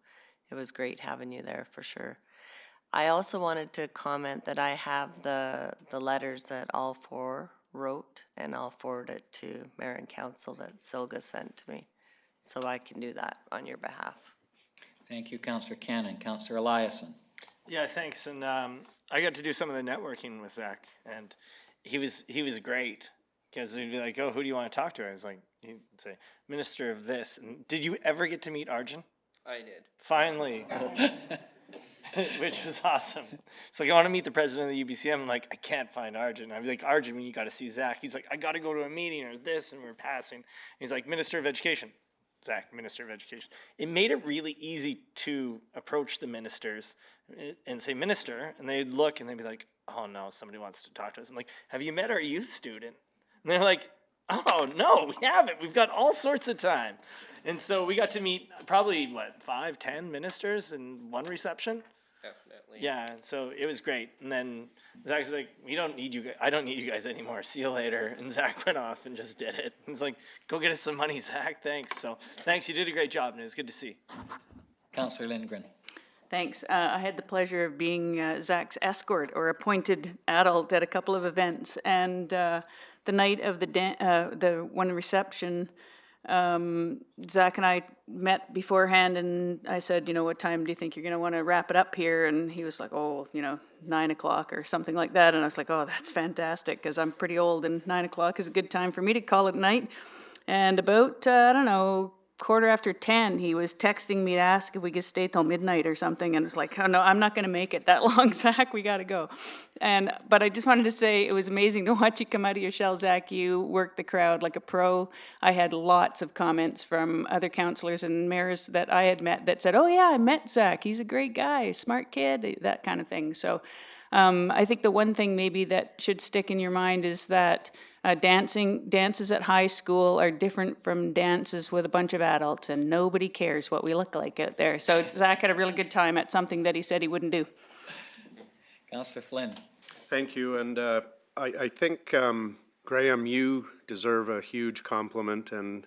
it was great having you there for sure. I also wanted to comment that I have the letters that all four wrote, and I'll forward it to Mayor and Council that Silga sent to me, so I can do that on your behalf. Thank you, Councillor Cannon. Councillor Eliason. Yeah, thanks. And I got to do some of the networking with Zach, and he was great, because he'd be like, "Oh, who do you want to talk to?" I was like, he'd say, "Minister of this." And did you ever get to meet Arjun? I did. Finally. Which was awesome. It's like, I want to meet the president of the UBCM. I'm like, I can't find Arjun. I'd be like, Arjun, you got to see Zach. He's like, I got to go to a meeting or this, and we're passing. He's like, Minister of Education. Zach, Minister of Education. It made it really easy to approach the ministers and say, Minister, and they'd look and they'd be like, oh no, somebody wants to talk to us. I'm like, have you met our youth student? And they're like, oh no, we haven't. We've got all sorts of time. And so we got to meet probably, 5, 10 ministers in one reception? Definitely. Yeah, so it was great. And then Zach's like, I don't need you guys anymore. See you later. And Zach went off and just did it. He's like, go get us some money, Zach. Thanks. So thanks, you did a great job, and it was good to see. Councillor Lindgren. Thanks. I had the pleasure of being Zach's escort or appointed adult at a couple of events. And the night of the one reception, Zach and I met beforehand, and I said, what time do you think you're going to want to wrap it up here? And he was like, 9 o'clock or something like that. And I was like, oh, that's fantastic, because I'm pretty old, and 9 o'clock is a good time for me to call it night. And about, 10:15, he was texting me to ask if we could stay till midnight or something. And it's like, oh no, I'm not going to make it that long, Zach. We got to go. But I just wanted to say it was amazing to watch you come out of your shell, Zach. You worked the crowd like a pro. I had lots of comments from other councillors and mayors that I had met that said, oh yeah, I met Zach. He's a great guy, smart kid, that kind of thing. So I think the one thing maybe that should stick in your mind is that dances at high school are different from dances with a bunch of adults, and nobody cares what we look like out there. So Zach had a really good time at something that he said he wouldn't do. Councillor Flynn. Thank you, and I think, Graham, you deserve a huge compliment, and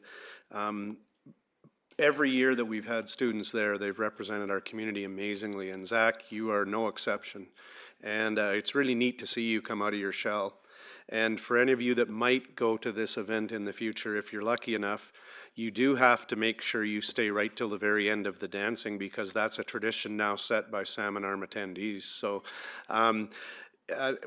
every year that we've had students there, they've represented our community amazingly, and Zach, you are no exception. And it's really neat to see you come out of your shell. And for any of you that might go to this event in the future, if you're lucky enough, you do have to make sure you stay right till the very end of the dancing, because that's a tradition now set by Salmon Arm attendees. So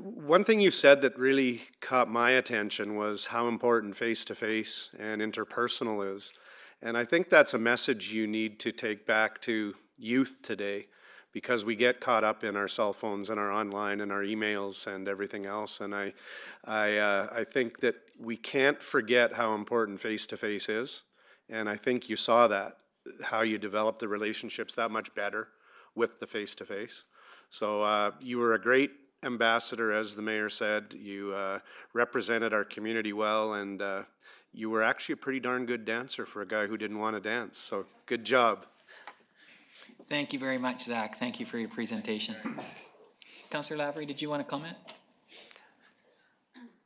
one thing you said that really caught my attention was how important face-to-face and interpersonal is. And I think that's a message you need to take back to youth today, because we get caught up in our cell phones and our online and our emails and everything else. And I think that we can't forget how important face-to-face is. And I think you saw that, how you developed the relationships that much better with the face-to-face. So you were a great ambassador, as the mayor said. You represented our community well, and you were actually a pretty darn good dancer for a guy who didn't want to dance. So good job. Thank you very much, Zach. Thank you for your presentation. Councillor Lavery, did you want to comment?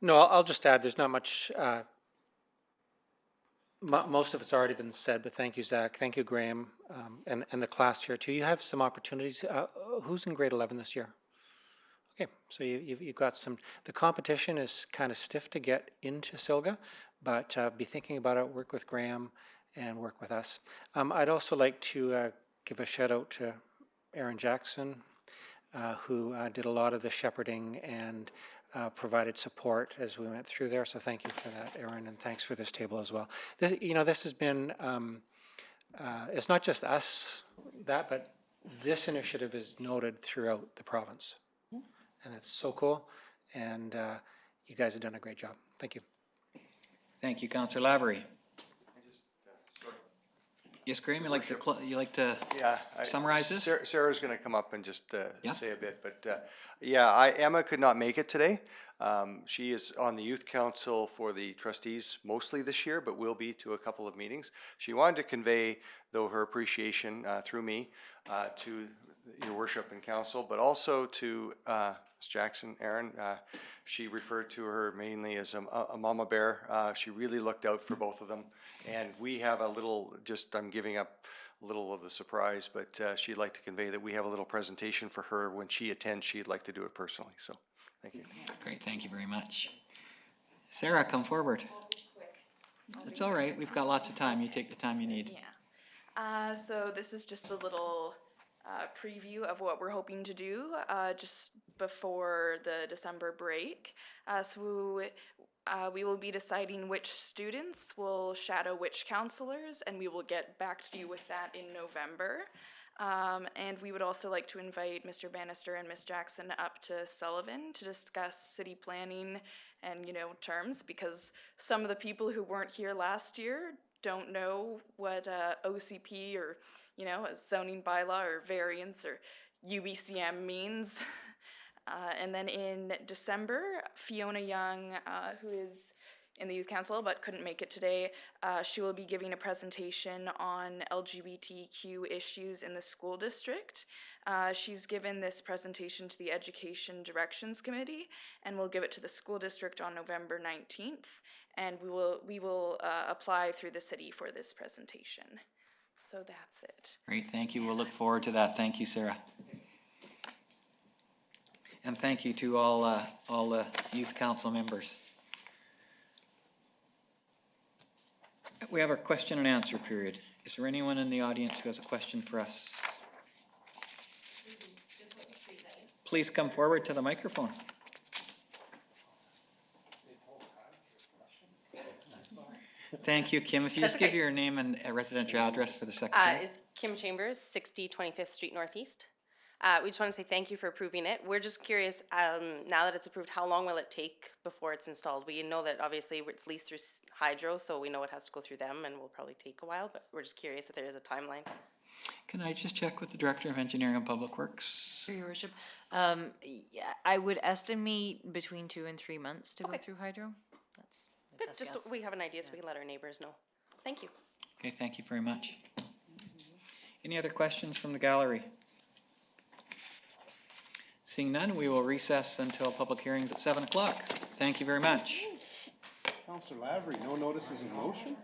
No, I'll just add, there's not much, most of it's already been said, but thank you, Zach. Thank you, Graham, and the class here too. You have some opportunities. Who's in grade 11 this year? Okay, so you've got some, the competition is kind of stiff to get into Silga, but be thinking about it, work with Graham and work with us. I'd also like to give a shout out to Aaron Jackson, who did a lot of the shepherding and provided support as we went through there. So thank you for that, Aaron, and thanks for this table as well. This has been, it's not just us, but this initiative is noted throughout the province. And it's so cool, and you guys have done a great job. Thank you. Thank you, Councillor Lavery. Yes, Graham, you like to summarize this? Sarah's going to come up and just say a bit, but Emma could not make it today. She is on the Youth Council for the trustees mostly this year, but will be to a couple of meetings. She wanted to convey, though, her appreciation through me to your worship and council, but also to Ms. Jackson, Aaron. She referred to her mainly as a mama bear. She really looked out for both of them. And we have a little, I'm giving up little of a surprise, but she'd like to convey that we have a little presentation for her when she attends. She'd like to do it personally, so thank you. Great, thank you very much. Sarah, come forward. It's all right, we've got lots of time. You take the time you need. Yeah. So this is just a little preview of what we're hoping to do just before the December break. We will be deciding which students will shadow which counselors, and we will get back to you with that in November. And we would also like to invite Mr. Bannister and Ms. Jackson up to Sullivan to discuss city planning and, terms, because some of the people who weren't here last year don't know what OCP or, a zoning bylaw or variance or UBCM means. And then in December, Fiona Young, who is in the Youth Council but couldn't make it today, she will be giving a presentation on LGBTQ issues in the school district. She's given this presentation to the Education Directions Committee, and we'll give it to the school district on November 19th, and we will apply through the city for this presentation. So that's it. Great, thank you. We'll look forward to that. Thank you, Sarah. And thank you to all the youth council members. We have our question and answer period. Is there anyone in the audience who has a question for us? Please come forward to the microphone. Thank you, Kim. If you just give your name and a residential address for the secretary. Is Kim Chambers, 60 25th Street Northeast. We just want to say thank you for approving it. We're just curious, now that it's approved, how long will it take before it's installed? We know that obviously it's leased through Hydro, so we know it has to go through them and will probably take a while, but we're just curious if there is a timeline. Can I just check with the Director of Engineering and Public Works? Your Worship, yeah, I would estimate between 2 and 3 months to go through Hydro. That's my Good, best just guess. so we have an idea so we can let our neighbors know. Thank you. Okay, thank you very much. Any other questions from the gallery? Seeing none, we will recess until public hearings at 7 o'clock. Thank you very much. Councillor Lavery, no notices of motion?